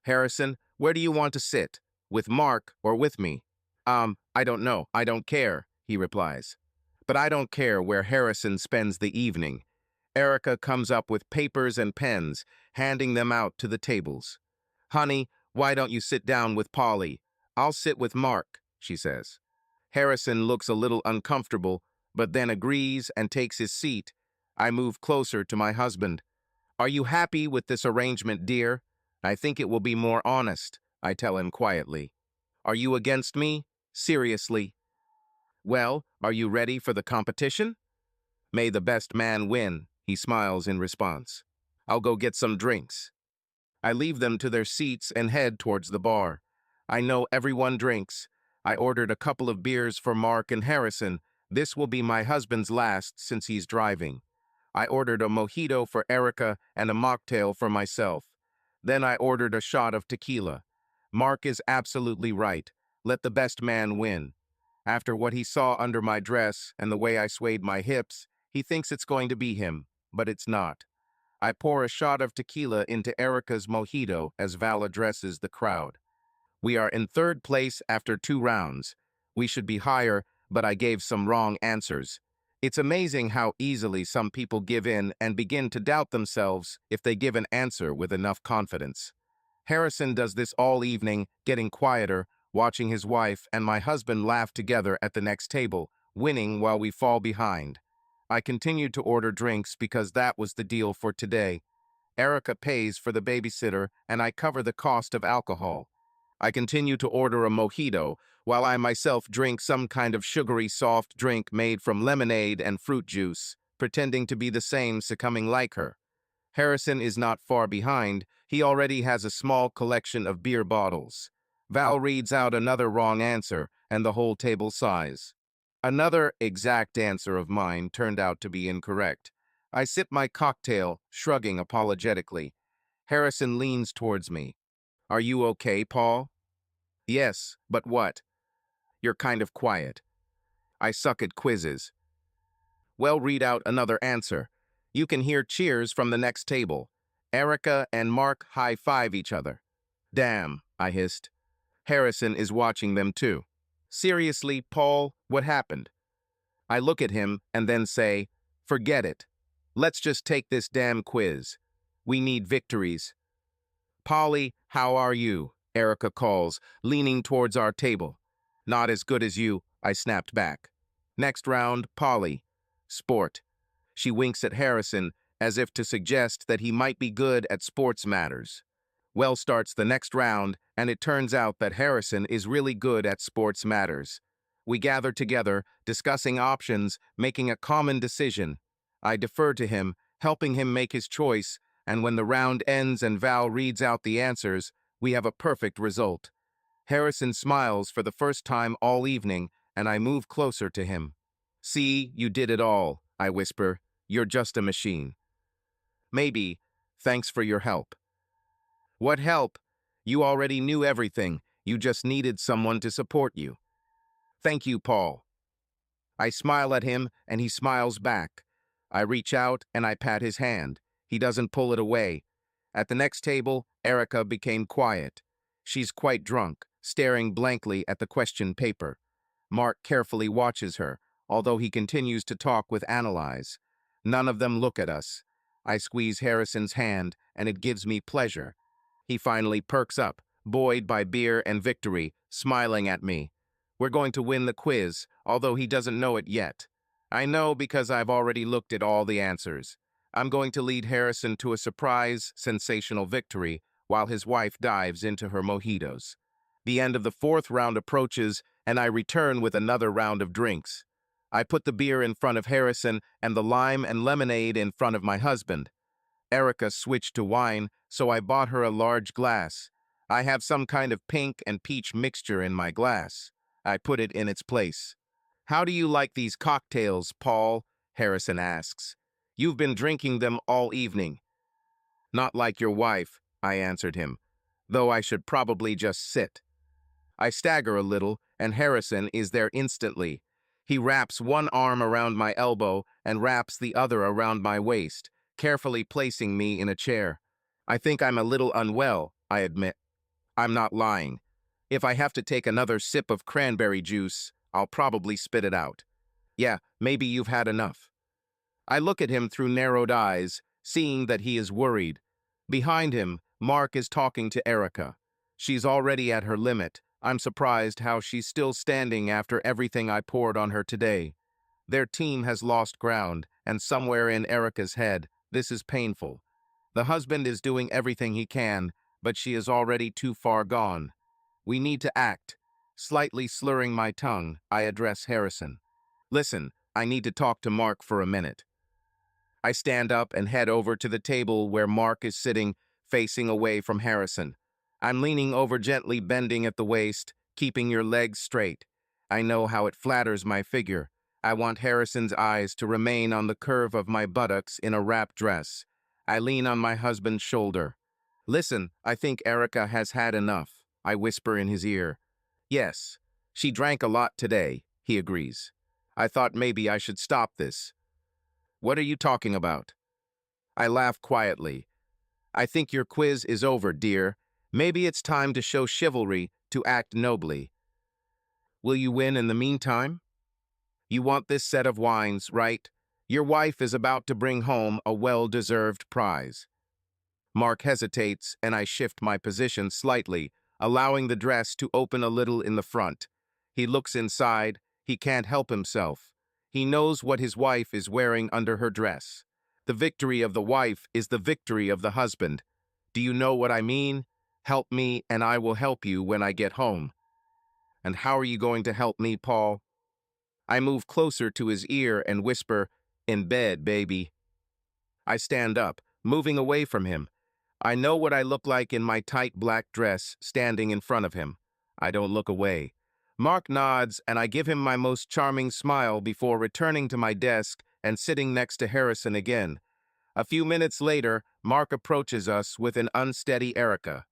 Harrison, where do you want to sit? With Mark or with me? I don't know. I don't care, he replies. But I don't care where Harrison spends the evening. Erica comes up with papers and pens, handing them out to the tables. Honey, why don't you sit down with Polly? I'll sit with Mark, she says. Harrison looks a little uncomfortable, but then agrees and takes his seat. I move closer to my husband. Are you happy with this arrangement, dear? I think it will be more honest, I tell him quietly. Are you against me? Seriously. Well, are you ready for the competition? May the best man win, he smiles in response. I'll go get some drinks. I leave them to their seats and head towards the bar. I know everyone drinks. I ordered a couple of beers for Mark and Harrison. This will be my husband's last since he's driving. I ordered a mojito for Erica and a mocktail for myself. Then I ordered a shot of tequila. Mark is absolutely right. Let the best man win. After what he saw under my dress and the way I swayed my hips, he thinks it's going to be him, but it's not. I pour a shot of tequila into Erica's mojito as Val addresses the crowd. We are in third place after 2 rounds. We should be higher, but I gave some wrong answers. It's amazing how easily some people give in and begin to doubt themselves if they give an answer with enough confidence. Harrison does this all evening, getting quieter, watching his wife and my husband laugh together at the next table, winning while we fall behind. I continued to order drinks because that was the deal for today. Erica pays for the babysitter and I cover the cost of alcohol. I continue to order a mojito while I myself drink some kind of sugary soft drink made from lemonade and fruit juice, pretending to be the same, succumbing like her. Harrison is not far behind. He already has a small collection of beer bottles. Val reads out another wrong answer, and the whole table sighs. Another exact answer of mine turned out to be incorrect. I sip my cocktail, shrugging apologetically. Harrison leans towards me. Are you okay, Paul? Yes, but what? You're kind of quiet. I suck at quizzes. Well, read out another answer. You can hear cheers from the next table. Erica and Mark high-five each other. Damn, I hissed. Harrison is watching them too. Seriously, Paul, what happened? I look at him and then say, forget it. Let's just take this damn quiz. We need victories. Polly, how are you? Erica calls, leaning towards our table. Not as good as you, I snapped back. Next round, Polly. Sport. She winks at Harrison, as if to suggest that he might be good at sports matters. Well starts the next round, and it turns out that Harrison is really good at sports matters. We gather together, discussing options, making a common decision. I defer to him, helping him make his choice, and when the round ends and Val reads out the answers, we have a perfect result. Harrison smiles for the first time all evening, and I move closer to him. See, you did it all, I whisper. You're just a machine. Maybe. Thanks for your help. What help? You already knew everything. You just needed someone to support you. Thank you, Paul. I smile at him, and he smiles back. I reach out, and I pat his hand. He doesn't pull it away. At the next table, Erica became quiet. She's quite drunk, staring blankly at the question paper. Mark carefully watches her, although he continues to talk with Analyze. None of them look at us. I squeeze Harrison's hand, and it gives me pleasure. He finally perks up, buoyed by beer and victory, smiling at me. We're going to win the quiz, although he doesn't know it yet. I know because I've already looked at all the answers. I'm going to lead Harrison to a surprise, sensational victory while his wife dives into her mojitos. The end of the fourth round approaches, and I return with another round of drinks. I put the beer in front of Harrison and the lime and lemonade in front of my husband. Erica switched to wine, so I bought her a large glass. I have some kind of pink and peach mixture in my glass. I put it in its place. How do you like these cocktails, Paul? Harrison asks. You've been drinking them all evening. Not like your wife, I answered him, though I should probably just sit. I stagger a little, and Harrison is there instantly. He wraps one arm around my elbow and wraps the other around my waist, carefully placing me in a chair. I think I'm a little unwell, I admit. I'm not lying. If I have to take another sip of cranberry juice, I'll probably spit it out. Yeah, maybe you've had enough. I look at him through narrowed eyes, seeing that he is worried. Behind him, Mark is talking to Erica. She's already at her limit. I'm surprised how she's still standing after everything I poured on her today. Their team has lost ground, and somewhere in Erica's head, this is painful. The husband is doing everything he can, but she is already too far gone. We need to act. Slightly slurring my tongue, I address Harrison. Listen, I need to talk to Mark for a minute. I stand up and head over to the table where Mark is sitting, facing away from Harrison. I'm leaning over, gently bending at the waist, keeping your legs straight. I know how it flatters my figure. I want Harrison's eyes to remain on the curve of my buttocks in a wrap dress. I lean on my husband's shoulder. Listen, I think Erica has had enough, I whisper in his ear. Yes, she drank a lot today, he agrees. I thought maybe I should stop this. What are you talking about? I laugh quietly. I think your quiz is over, dear. Maybe it's time to show chivalry, to act nobly. Will you win in the meantime? You want this set of wines, right? Your wife is about to bring home a well-deserved prize. Mark hesitates, and I shift my position slightly, allowing the dress to open a little in the front. He looks inside. He can't help himself. He knows what his wife is wearing under her dress. The victory of the wife is the victory of the husband. Do you know what I mean? Help me, and I will help you when I get home. And how are you going to help me, Paul? I move closer to his ear and whisper, in bed, baby. I stand up, moving away from him. I know what I look like in my tight black dress, standing in front of him. I don't look away. Mark nods, and I give him my most charming smile before returning to my desk and sitting next to Harrison again. A few minutes later, Mark approaches us with an unsteady Erica.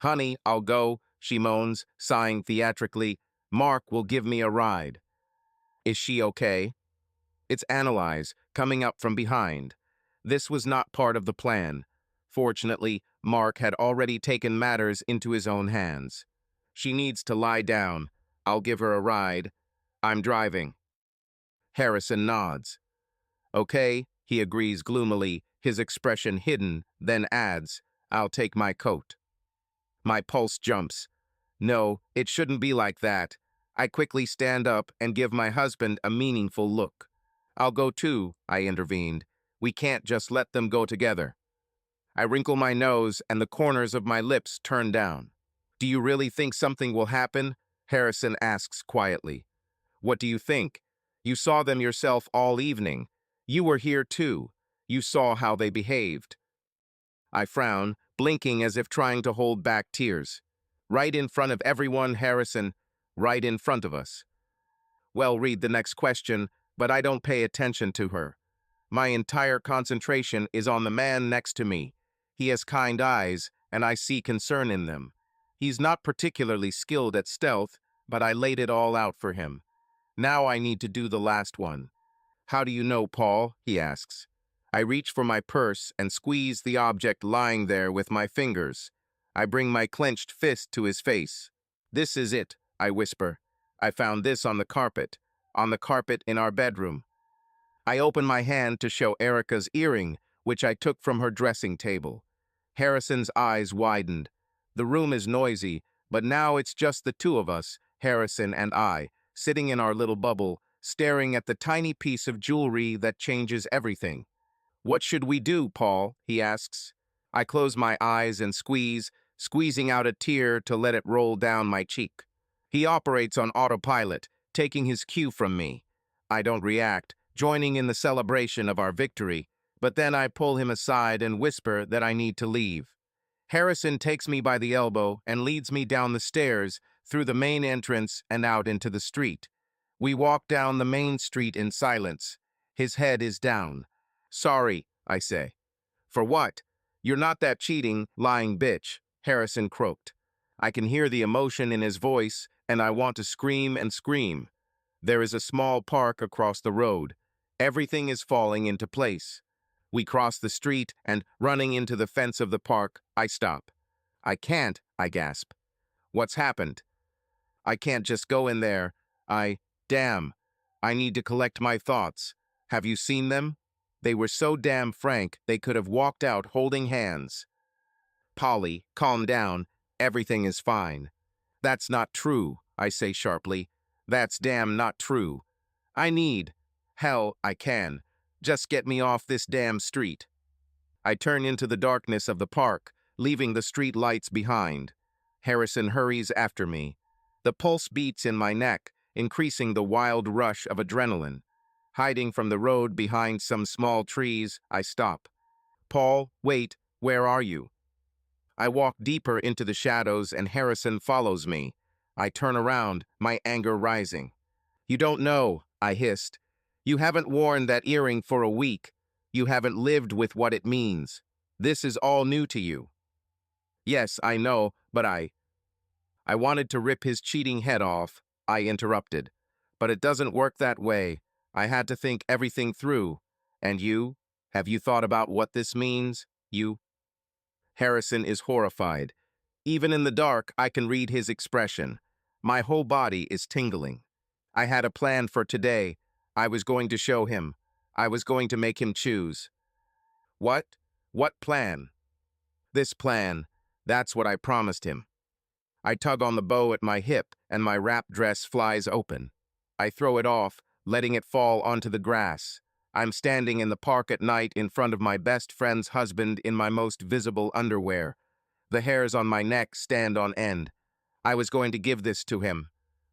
Honey, I'll go, she moans, sighing theatrically. Mark will give me a ride. Is she okay? It's Analyze, coming up from behind. This was not part of the plan. Fortunately, Mark had already taken matters into his own hands. She needs to lie down. I'll give her a ride. I'm driving. Harrison nods. Okay, he agrees gloomily, his expression hidden, then adds, I'll take my coat. My pulse jumps. No, it shouldn't be like that. I quickly stand up and give my husband a meaningful look. I'll go too, I intervened. We can't just let them go together. I wrinkle my nose and the corners of my lips turn down. Do you really think something will happen? Harrison asks quietly. What do you think? You saw them yourself all evening. You were here too. You saw how they behaved. I frown, blinking as if trying to hold back tears. Right in front of everyone, Harrison. Right in front of us. Well, read the next question, but I don't pay attention to her. My entire concentration is on the man next to me. He has kind eyes, and I see concern in them. He's not particularly skilled at stealth, but I laid it all out for him. Now I need to do the last one. How do you know, Paul? He asks. I reach for my purse and squeeze the object lying there with my fingers. I bring my clenched fist to his face. This is it, I whisper. I found this on the carpet in our bedroom. I open my hand to show Erica's earring, which I took from her dressing table. Harrison's eyes widened. The room is noisy, but now it's just the two of us, Harrison and I, sitting in our little bubble, staring at the tiny piece of jewelry that changes everything. What should we do, Paul? He asks. I close my eyes and squeezing out a tear to let it roll down my cheek. He operates on autopilot, taking his cue from me. I don't react, joining in the celebration of our victory, but then I pull him aside and whisper that I need to leave. Harrison takes me by the elbow and leads me down the stairs, through the main entrance and out into the street. We walk down the main street in silence. His head is down. Sorry, I say. For what? You're not that cheating, lying bitch, Harrison croaked. I can hear the emotion in his voice, and I want to scream and scream. There is a small park across the road. Everything is falling into place. We cross the street, and running into the fence of the park, I stop. I can't, I gasp. What's happened? I can't just go in there. Damn. I need to collect my thoughts. Have you seen them? They were so damn frank, they could have walked out holding hands. Polly, calm down. Everything is fine. That's not true, I say sharply. That's damn not true. Hell, I can. Just get me off this damn street. I turn into the darkness of the park, leaving the street lights behind. Harrison hurries after me. The pulse beats in my neck, increasing the wild rush of adrenaline. Hiding from the road behind some small trees, I stop. Paul, wait, where are you? I walk deeper into the shadows and Harrison follows me. I turn around, my anger rising. You don't know, I hissed. You haven't worn that earring for a week. You haven't lived with what it means. This is all new to you. Yes, I know, but I wanted to rip his cheating head off, I interrupted. But it doesn't work that way. I had to think everything through. And you? Have you thought about what this means? You? Harrison is horrified. Even in the dark, I can read his expression. My whole body is tingling. I had a plan for today. I was going to show him. I was going to make him choose. What? What plan? This plan. That's what I promised him. I tug on the bow at my hip, and my wrap dress flies open. I throw it off, letting it fall onto the grass. I'm standing in the park at night in front of my best friend's husband in my most visible underwear. The hairs on my neck stand on end. I was going to give this to him.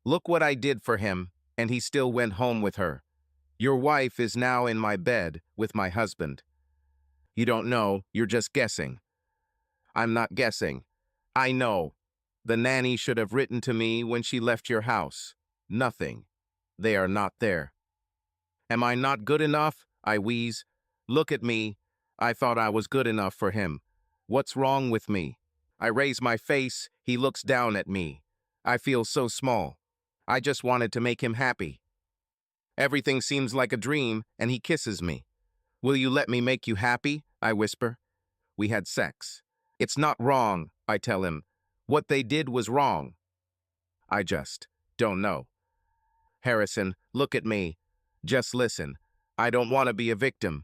Look what I did for him, and he still went home with her. Your wife is now in my bed with my husband. You don't know, you're just guessing. I'm not guessing. I know. The nanny should have written to me when she left your house. Nothing. They are not there. Am I not good enough? I wheeze. Look at me. I thought I was good enough for him. What's wrong with me? I raise my face. He looks down at me. I feel so small. I just wanted to make him happy. Everything seems like a dream, and he kisses me. Will you let me make you happy? I whisper. We had sex. It's not wrong, I tell him. What they did was wrong. I just don't know. Harrison, look at me. Just listen. I don't want to be a victim.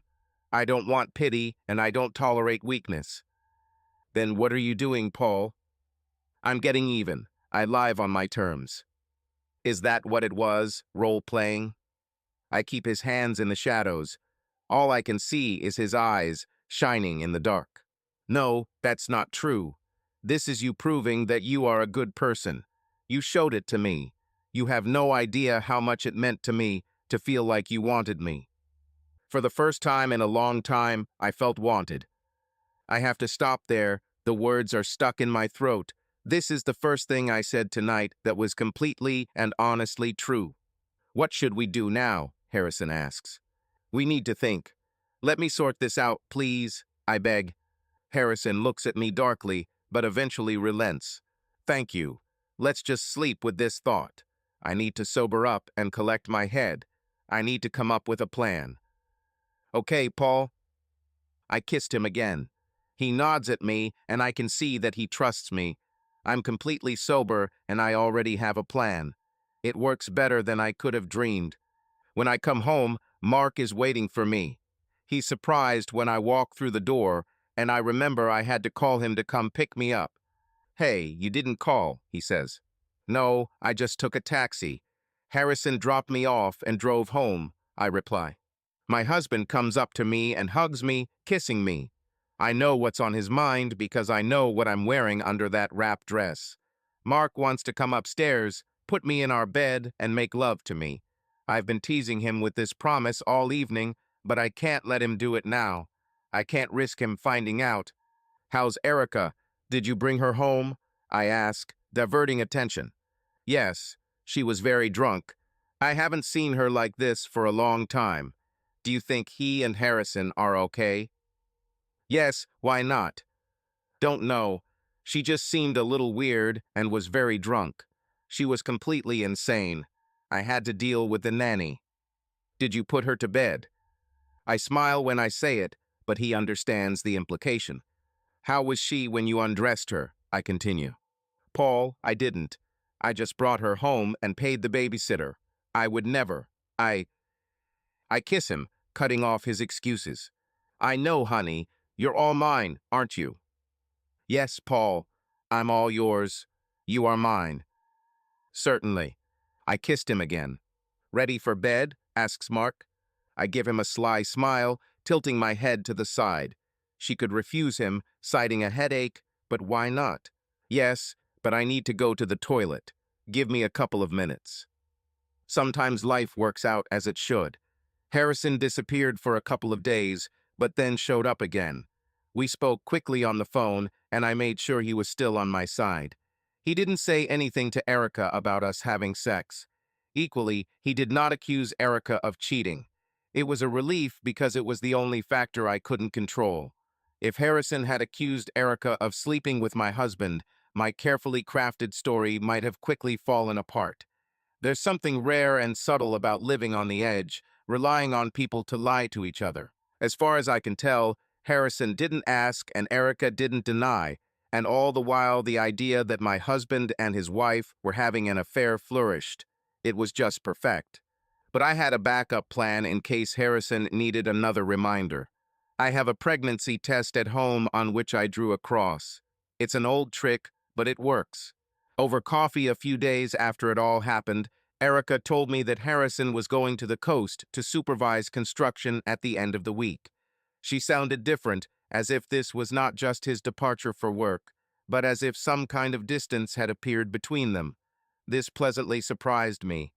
I don't want pity, and I don't tolerate weakness. Then what are you doing, Paul? I'm getting even. I live on my terms. Is that what it was, role-playing? I keep his hands in the shadows. All I can see is his eyes, shining in the dark. No, that's not true. This is you proving that you are a good person. You showed it to me. You have no idea how much it meant to me to feel like you wanted me. For the first time in a long time, I felt wanted. I have to stop there. The words are stuck in my throat. This is the first thing I said tonight that was completely and honestly true. What should we do now? Harrison asks. We need to think. Let me sort this out, please, I beg. Harrison looks at me darkly, but eventually relents. Thank you. Let's just sleep with this thought. I need to sober up and collect my head. I need to come up with a plan. Okay, Paul. I kissed him again. He nods at me, and I can see that he trusts me. I'm completely sober, and I already have a plan. It works better than I could have dreamed. When I come home, Mark is waiting for me. He's surprised when I walk through the door, and I remember I had to call him to come pick me up. Hey, you didn't call, he says. No, I just took a taxi. Harrison dropped me off and drove home, I reply. My husband comes up to me and hugs me, kissing me. I know what's on his mind because I know what I'm wearing under that wrap dress. Mark wants to come upstairs, put me in our bed, and make love to me. I've been teasing him with this promise all evening, but I can't let him do it now. I can't risk him finding out. How's Erica? Did you bring her home? I ask, diverting attention. Yes, she was very drunk. I haven't seen her like this for a long time. Do you think he and Harrison are okay? Yes, why not? Don't know. She just seemed a little weird and was very drunk. She was completely insane. I had to deal with the nanny. Did you put her to bed? I smile when I say it, but he understands the implication. How was she when you undressed her? I continue. Paul, I didn't. I just brought her home and paid the babysitter. I would never. I kiss him, cutting off his excuses. I know, honey. You're all mine, aren't you? Yes, Paul. I'm all yours. You are mine. Certainly. I kissed him again. Ready for bed? Asks Mark. I give him a sly smile, tilting my head to the side. She could refuse him, citing a headache, but why not? Yes, but I need to go to the toilet. Give me a couple of minutes. Sometimes life works out as it should. Harrison disappeared for a couple of days, but then showed up again. We spoke quickly on the phone, and I made sure he was still on my side. He didn't say anything to Erica about us having sex. Equally, he did not accuse Erica of cheating. It was a relief because it was the only factor I couldn't control. If Harrison had accused Erica of sleeping with my husband, my carefully crafted story might have quickly fallen apart. There's something rare and subtle about living on the edge, relying on people to lie to each other. As far as I can tell, Harrison didn't ask and Erica didn't deny, and all the while the idea that my husband and his wife were having an affair flourished. It was just perfect. But I had a backup plan in case Harrison needed another reminder. I have a pregnancy test at home on which I drew a cross. It's an old trick, but it works. Over coffee a few days after it all happened, Erica told me that Harrison was going to the coast to supervise construction at the end of the week. She sounded different, as if this was not just his departure for work, but as if some kind of distance had appeared between them. This pleasantly surprised me.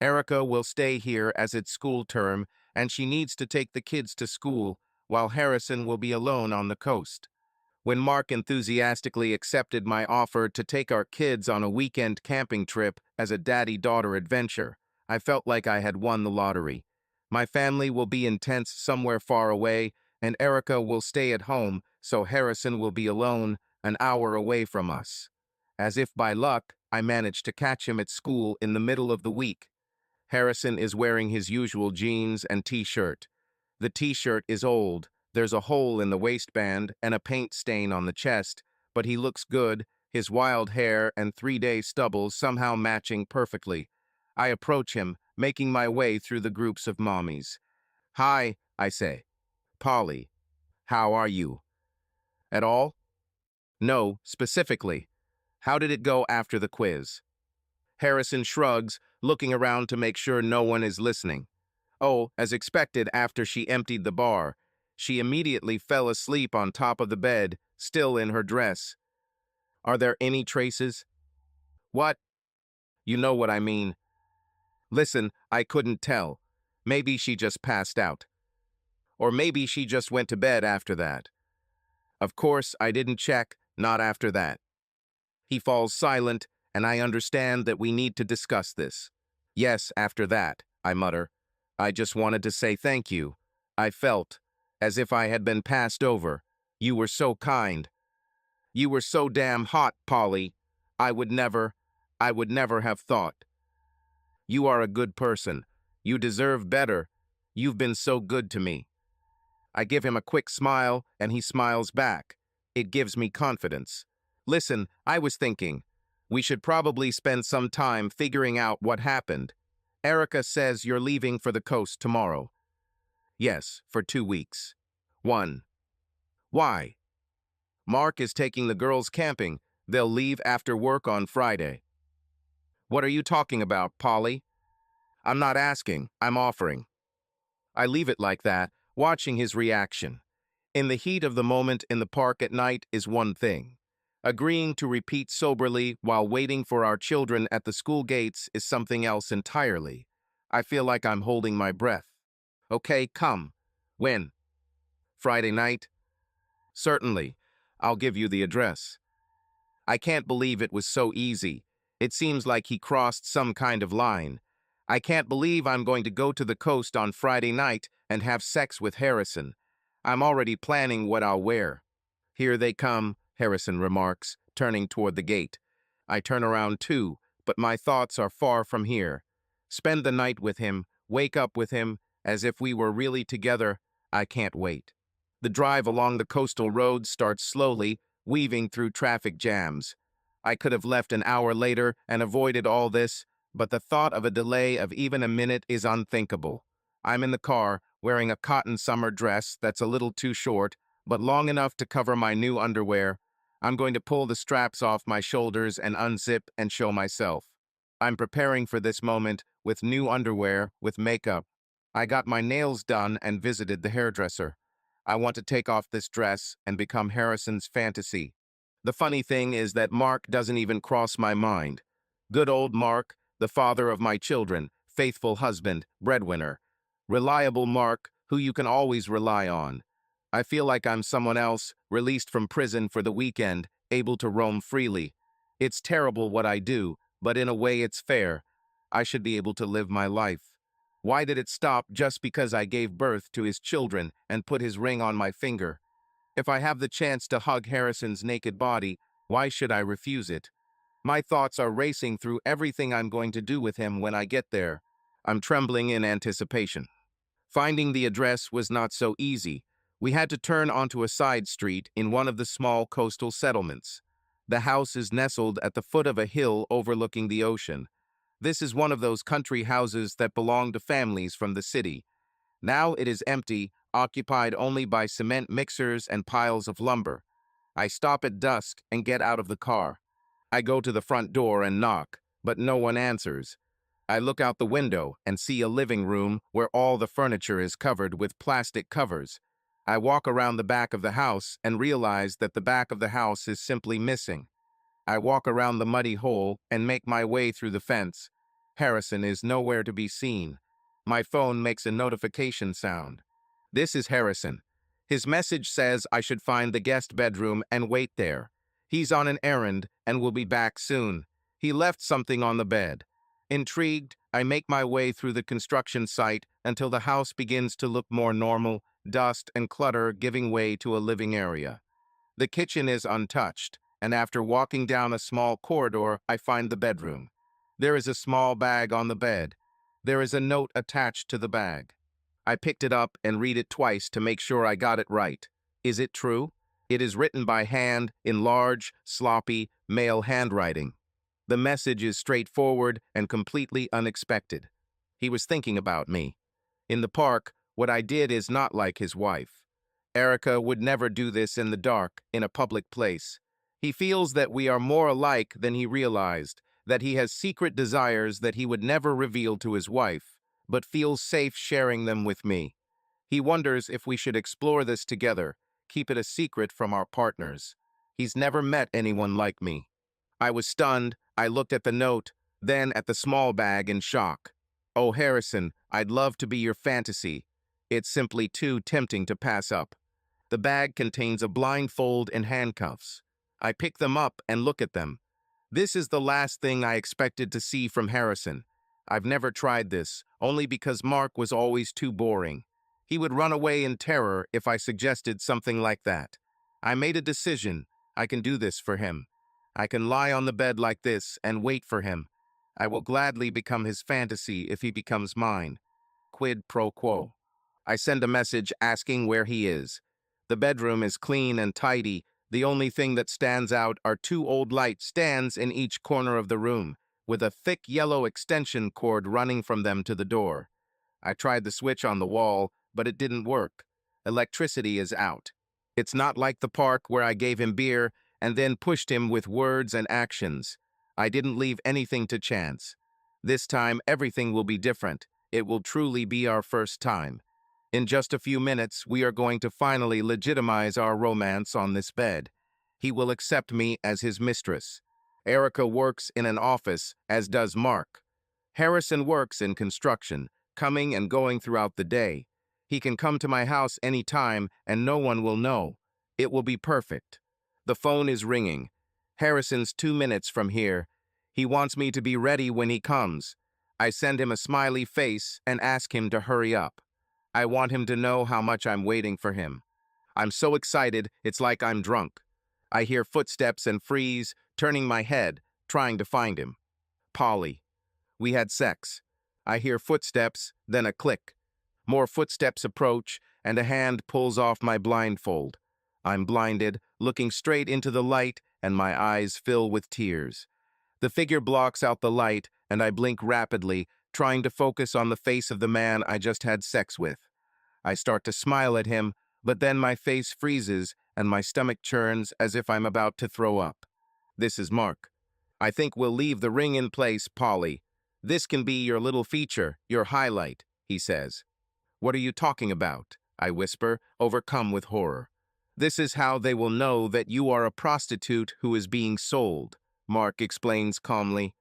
Erica will stay here as it's school term, and she needs to take the kids to school, while Harrison will be alone on the coast. When Mark enthusiastically accepted my offer to take our kids on a weekend camping trip as a daddy-daughter adventure, I felt like I had won the lottery. My family will be in tents somewhere far away, and Erica will stay at home, so Harrison will be alone, an hour away from us. As if by luck, I managed to catch him at school in the middle of the week. Harrison is wearing his usual jeans and t-shirt. The t-shirt is old. There's a hole in the waistband and a paint stain on the chest, but he looks good, his wild hair and 3-day stubble somehow matching perfectly. I approach him, making my way through the groups of mommies. Hi, I say. Polly, how are you? At all? No, specifically. How did it go after the quiz? Harrison shrugs, looking around to make sure no one is listening. Oh, as expected after she emptied the bar, she immediately fell asleep on top of the bed, still in her dress. Are there any traces? What? You know what I mean. Listen, I couldn't tell. Maybe she just passed out. Or maybe she just went to bed after that. Of course, I didn't check, not after that. He falls silent, and I understand that we need to discuss this. Yes, after that, I mutter. I just wanted to say thank you. I felt as if I had been passed over. You were so kind. You were so damn hot, Polly. I would never have thought. You are a good person. You deserve better. You've been so good to me. I give him a quick smile, and he smiles back. It gives me confidence. Listen, I was thinking, we should probably spend some time figuring out what happened. Erica says you're leaving for the coast tomorrow. Yes, for 2 weeks. 1. Why? Mark is taking the girls camping. They'll leave after work on Friday. What are you talking about, Polly? I'm not asking, I'm offering. I leave it like that, watching his reaction. In the heat of the moment in the park at night is one thing. Agreeing to repeat soberly while waiting for our children at the school gates is something else entirely. I feel like I'm holding my breath. Okay, come. When? Friday night? Certainly. I'll give you the address. I can't believe it was so easy. It seems like he crossed some kind of line. I can't believe I'm going to go to the coast on Friday night and have sex with Harrison. I'm already planning what I'll wear. Here they come, Harrison remarks, turning toward the gate. I turn around too, but my thoughts are far from here. Spend the night with him, wake up with him, as if we were really together. I can't wait. The drive along the coastal road starts slowly, weaving through traffic jams. I could have left an hour later and avoided all this, but the thought of a delay of even a minute is unthinkable. I'm in the car, wearing a cotton summer dress that's a little too short, but long enough to cover my new underwear. I'm going to pull the straps off my shoulders and unzip and show myself. I'm preparing for this moment with new underwear, with makeup. I got my nails done and visited the hairdresser. I want to take off this dress and become Harrison's fantasy. The funny thing is that Mark doesn't even cross my mind. Good old Mark, the father of my children, faithful husband, breadwinner. Reliable Mark, who you can always rely on. I feel like I'm someone else, released from prison for the weekend, able to roam freely. It's terrible what I do, but in a way it's fair. I should be able to live my life. Why did it stop just because I gave birth to his children and put his ring on my finger? If I have the chance to hug Harrison's naked body, why should I refuse it? My thoughts are racing through everything I'm going to do with him when I get there. I'm trembling in anticipation. Finding the address was not so easy. We had to turn onto a side street in one of the small coastal settlements. The house is nestled at the foot of a hill overlooking the ocean. This is one of those country houses that belong to families from the city. Now it is empty, occupied only by cement mixers and piles of lumber. I stop at dusk and get out of the car. I go to the front door and knock, but no one answers. I look out the window and see a living room where all the furniture is covered with plastic covers. I walk around the back of the house and realize that the back of the house is simply missing. I walk around the muddy hole and make my way through the fence. Harrison is nowhere to be seen. My phone makes a notification sound. This is Harrison. His message says I should find the guest bedroom and wait there. He's on an errand and will be back soon. He left something on the bed. Intrigued, I make my way through the construction site until the house begins to look more normal, dust and clutter giving way to a living area. The kitchen is untouched, and after walking down a small corridor, I find the bedroom. There is a small bag on the bed. There is a note attached to the bag. I picked it up and read it twice to make sure I got it right. Is it true? It is written by hand in large, sloppy, male handwriting. The message is straightforward and completely unexpected. He was thinking about me. In the park, what I did is not like his wife. Erica would never do this in the dark, in a public place. He feels that we are more alike than he realized, that he has secret desires that he would never reveal to his wife, but feels safe sharing them with me. He wonders if we should explore this together, keep it a secret from our partners. He's never met anyone like me. I was stunned. I looked at the note, then at the small bag in shock. Oh, Harrison, I'd love to be your fantasy. It's simply too tempting to pass up. The bag contains a blindfold and handcuffs. I pick them up and look at them. This is the last thing I expected to see from Harrison. I've never tried this, only because Mark was always too boring. He would run away in terror if I suggested something like that. I made a decision. I can do this for him. I can lie on the bed like this and wait for him. I will gladly become his fantasy if he becomes mine. Quid pro quo. I send a message asking where he is. The bedroom is clean and tidy. The only thing that stands out are two old light stands in each corner of the room, with a thick yellow extension cord running from them to the door. I tried the switch on the wall, but it didn't work. Electricity is out. It's not like the park where I gave him beer and then pushed him with words and actions. I didn't leave anything to chance. This time, everything will be different. It will truly be our first time. In just a few minutes, we are going to finally legitimize our romance on this bed. He will accept me as his mistress. Erica works in an office, as does Mark. Harrison works in construction, coming and going throughout the day. He can come to my house any time and no one will know. It will be perfect. The phone is ringing. Harrison's 2 minutes from here. He wants me to be ready when he comes. I send him a smiley face and ask him to hurry up. I want him to know how much I'm waiting for him. I'm so excited, it's like I'm drunk. I hear footsteps and freeze, turning my head, trying to find him. Polly. We had sex. I hear footsteps, then a click. More footsteps approach, and a hand pulls off my blindfold. I'm blinded, looking straight into the light, and my eyes fill with tears. The figure blocks out the light, and I blink rapidly, trying to focus on the face of the man I just had sex with. I start to smile at him, but then my face freezes and my stomach churns as if I'm about to throw up. This is Mark. I think we'll leave the ring in place, Polly. This can be your little feature, your highlight, he says. What are you talking about? I whisper, overcome with horror. This is how they will know that you are a prostitute who is being sold, Mark explains calmly.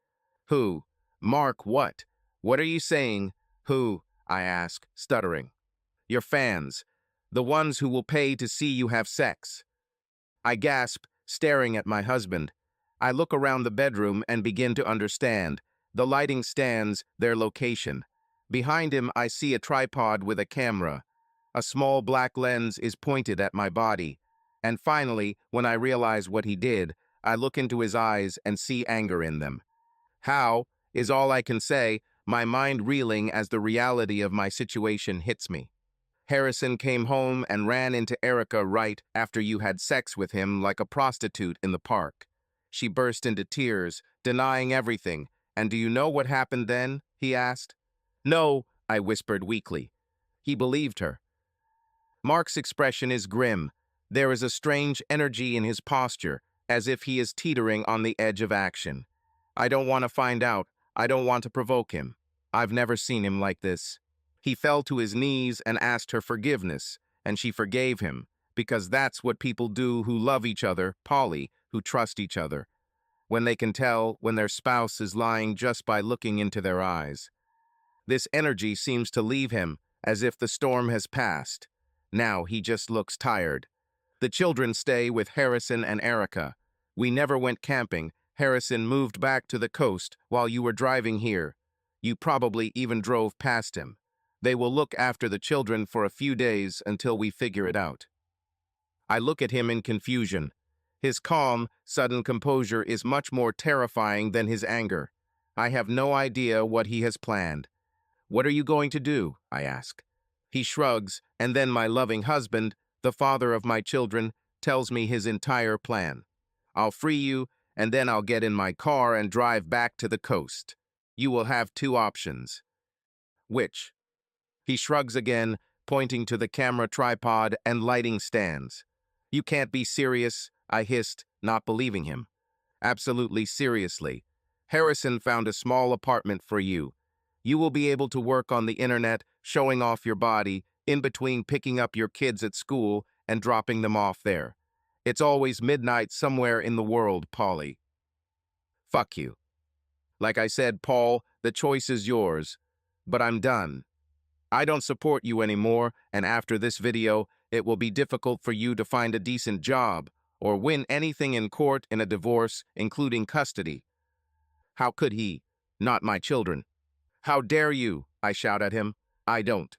Who? Mark what? What are you saying? Who? I ask, stuttering. Your fans, the ones who will pay to see you have sex. I gasp, staring at my husband. I look around the bedroom and begin to understand. The lighting stands, their location. Behind him, I see a tripod with a camera. A small black lens is pointed at my body. And finally, when I realize what he did, I look into his eyes and see anger in them. How, is all I can say, my mind reeling as the reality of my situation hits me. Harrison came home and ran into Erica right after you had sex with him like a prostitute in the park. She burst into tears, denying everything. And do you know what happened then? He asked. No, I whispered weakly. He believed her. Mark's expression is grim. There is a strange energy in his posture, as if he is teetering on the edge of action. I don't want to find out. I don't want to provoke him. I've never seen him like this. He fell to his knees and asked her forgiveness, and she forgave him, because that's what people do who love each other, Polly, who trust each other, when they can tell when their spouse is lying just by looking into their eyes. This energy seems to leave him, as if the storm has passed. Now he just looks tired. The children stay with Harrison and Erica. We never went camping. Harrison moved back to the coast while you were driving here. You probably even drove past him. They will look after the children for a few days until we figure it out. I look at him in confusion. His calm, sudden composure is much more terrifying than his anger. I have no idea what he has planned. What are you going to do? I ask. He shrugs, and then my loving husband, the father of my children, tells me his entire plan. I'll free you, and then I'll get in my car and drive back to the coast. You will have two options. Which? He shrugs again, pointing to the camera tripod and lighting stands. You can't be serious, I hissed, not believing him. Absolutely seriously. Harrison found a small apartment for you. You will be able to work on the internet, showing off your body, in between picking up your kids at school and dropping them off there. It's always midnight somewhere in the world, Polly. Fuck you. Like I said, Paul, the choice is yours. But I'm done. I don't support you anymore, and after this video, it will be difficult for you to find a decent job or win anything in court in a divorce, including custody. How could he? Not my children. How dare you? I shout at him. I don't.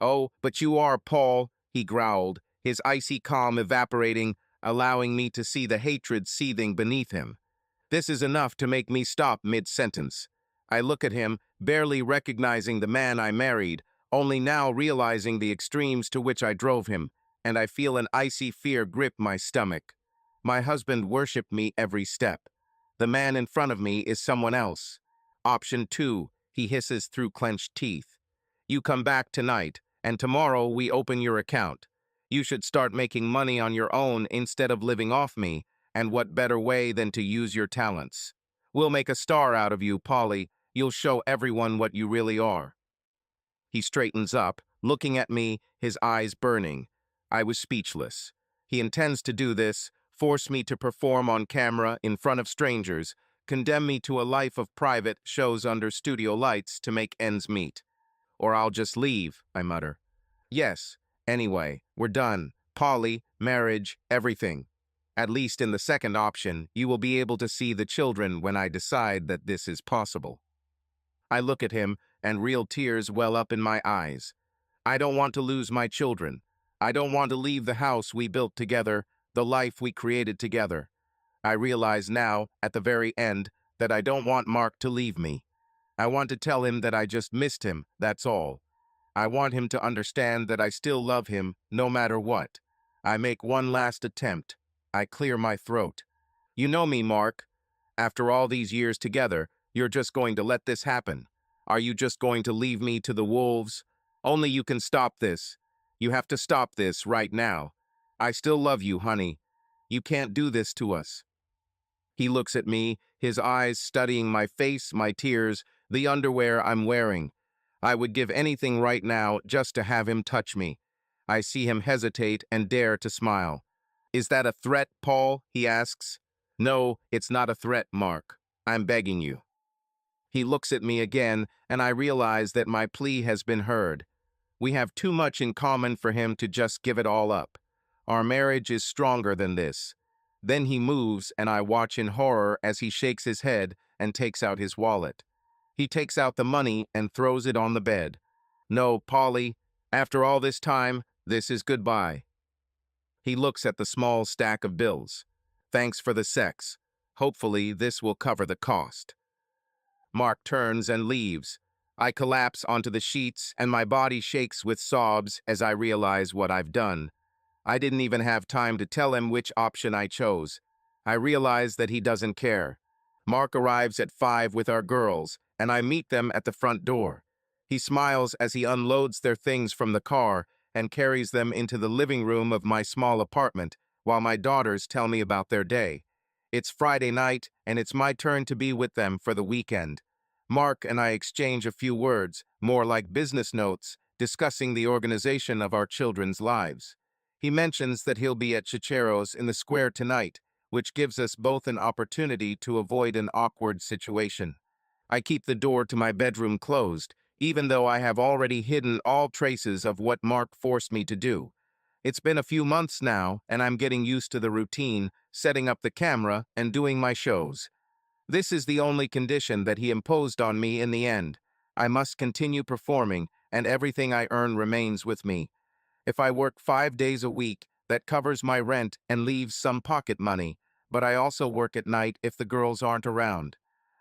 Oh, but you are, Paul, he growled, his icy calm evaporating, allowing me to see the hatred seething beneath him. This is enough to make me stop mid-sentence. I look at him, barely recognizing the man I married, only now realizing the extremes to which I drove him, and I feel an icy fear grip my stomach. My husband worshipped me every step. The man in front of me is someone else. Option 2, he hisses through clenched teeth. You come back tonight, and tomorrow we open your account. You should start making money on your own instead of living off me, and what better way than to use your talents? We'll make a star out of you, Polly. You'll show everyone what you really are. He straightens up, looking at me, his eyes burning. I was speechless. He intends to do this, force me to perform on camera in front of strangers, condemn me to a life of private shows under studio lights to make ends meet. Or I'll just leave, I mutter. Yes, anyway, we're done. Polly, marriage, everything. At least in the second option, you will be able to see the children when I decide that this is possible. I look at him, and real tears well up in my eyes. I don't want to lose my children. I don't want to leave the house we built together, the life we created together. I realize now, at the very end, that I don't want Mark to leave me. I want to tell him that I just missed him, that's all. I want him to understand that I still love him, no matter what. I make one last attempt. I clear my throat. You know me, Mark. After all these years together, you're just going to let this happen. Are you just going to leave me to the wolves? Only you can stop this. You have to stop this right now. I still love you, honey. You can't do this to us. He looks at me, his eyes studying my face, my tears, the underwear I'm wearing. I would give anything right now just to have him touch me. I see him hesitate and dare to smile. Is that a threat, Paul? He asks. No, it's not a threat, Mark. I'm begging you. He looks at me again, and I realize that my plea has been heard. We have too much in common for him to just give it all up. Our marriage is stronger than this. Then he moves, and I watch in horror as he shakes his head and takes out his wallet. He takes out the money and throws it on the bed. No, Polly, after all this time, this is goodbye. He looks at the small stack of bills. Thanks for the sex. Hopefully, this will cover the cost. Mark turns and leaves. I collapse onto the sheets, and my body shakes with sobs as I realize what I've done. I didn't even have time to tell him which option I chose. I realize that he doesn't care. Mark arrives at 5 with our girls, and I meet them at the front door. He smiles as he unloads their things from the car and carries them into the living room of my small apartment, while my daughters tell me about their day. It's Friday night, and it's my turn to be with them for the weekend. Mark and I exchange a few words, more like business notes, discussing the organization of our children's lives. He mentions that he'll be at Chichero's in the square tonight, which gives us both an opportunity to avoid an awkward situation. I keep the door to my bedroom closed, even though I have already hidden all traces of what Mark forced me to do. It's been a few months now, and I'm getting used to the routine, setting up the camera and doing my shows. This is the only condition that he imposed on me in the end. I must continue performing, and everything I earn remains with me. If I work 5 days a week, that covers my rent and leaves some pocket money, but I also work at night if the girls aren't around.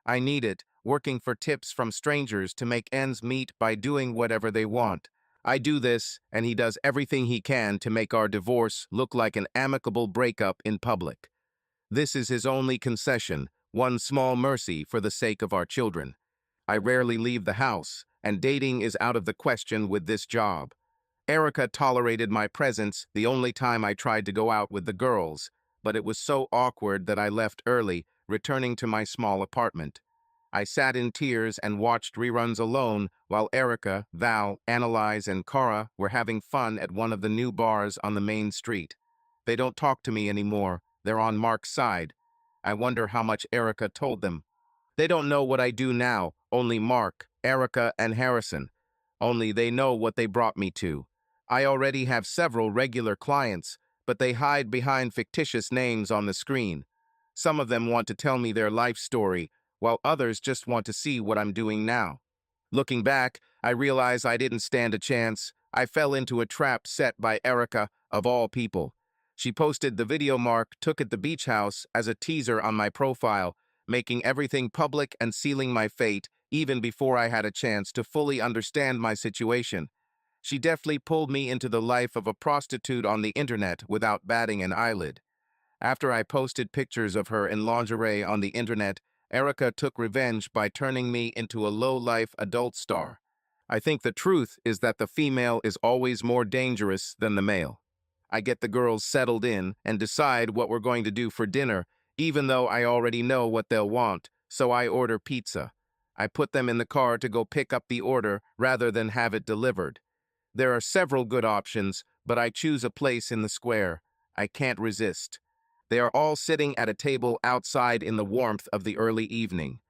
I need it, working for tips from strangers to make ends meet by doing whatever they want. I do this, and he does everything he can to make our divorce look like an amicable breakup in public. This is his only concession, one small mercy for the sake of our children. I rarely leave the house, and dating is out of the question with this job. Erica tolerated my presence the only time I tried to go out with the girls, but it was so awkward that I left early, returning to my small apartment. I sat in tears and watched reruns alone while Erica, Val, Annalise, and Cara were having fun at one of the new bars on the main street. They don't talk to me anymore. They're on Mark's side. I wonder how much Erica told them. They don't know what I do now, only Mark, Erica, and Harrison. Only they know what they brought me to. I already have several regular clients, but they hide behind fictitious names on the screen. Some of them want to tell me their life story, while others just want to see what I'm doing now. Looking back, I realize I didn't stand a chance. I fell into a trap set by Erica, of all people. She posted the video Mark took at the beach house as a teaser on my profile, making everything public and sealing my fate even before I had a chance to fully understand my situation. She deftly pulled me into the life of a prostitute on the internet without batting an eyelid. After I posted pictures of her in lingerie on the internet, Erica took revenge by turning me into a low-life adult star. I think the truth is that the female is always more dangerous than the male. I get the girls settled in and decide what we're going to do for dinner, even though I already know what they'll want, so I order pizza. I put them in the car to go pick up the order rather than have it delivered. There are several good options, but I choose a place in the square. I can't resist. They are all sitting at a table outside in the warmth of the early evening.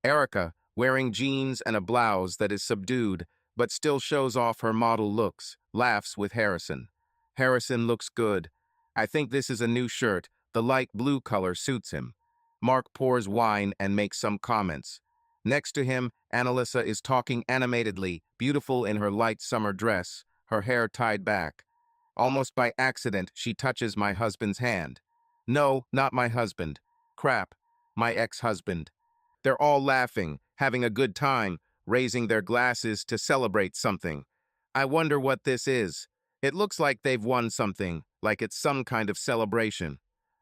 Erica, wearing jeans and a blouse that is subdued, but still shows off her model looks, laughs with Harrison. Harrison looks good. I think this is a new shirt. The light blue color suits him. Mark pours wine and makes some comments. Next to him, Annalisa is talking animatedly, beautiful in her light summer dress, her hair tied back. Almost by accident, she touches my husband's hand. No, not my husband. Crap, my ex-husband. They're all laughing, having a good time, raising their glasses to celebrate something. I wonder what this is. It looks like they've won something, like it's some kind of celebration.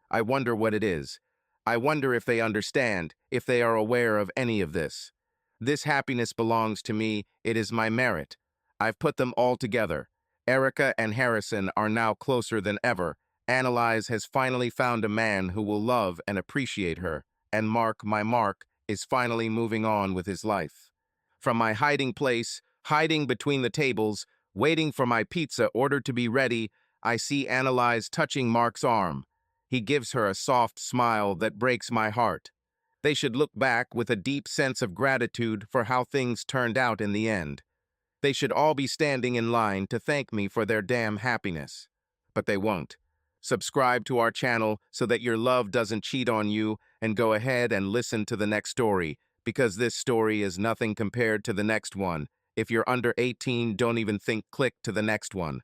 I wonder what it is. I wonder if they understand, if they are aware of any of this. This happiness belongs to me, it is my merit. I've put them all together. Erica and Harrison are now closer than ever. Annalise has finally found a man who will love and appreciate her, and Mark, my Mark, is finally moving on with his life. From my hiding place, hiding between the tables, waiting for my pizza ordered to be ready, I see Annalise touching Mark's arm. He gives her a soft smile that breaks my heart. They should look back with a deep sense of gratitude for how things turned out in the end. They should all be standing in line to thank me for their damn happiness. But they won't. Subscribe to our channel so that your love doesn't cheat on you, and go ahead and listen to the next story, because this story is nothing compared to the next one. If you're under 18, don't even think click to the next one.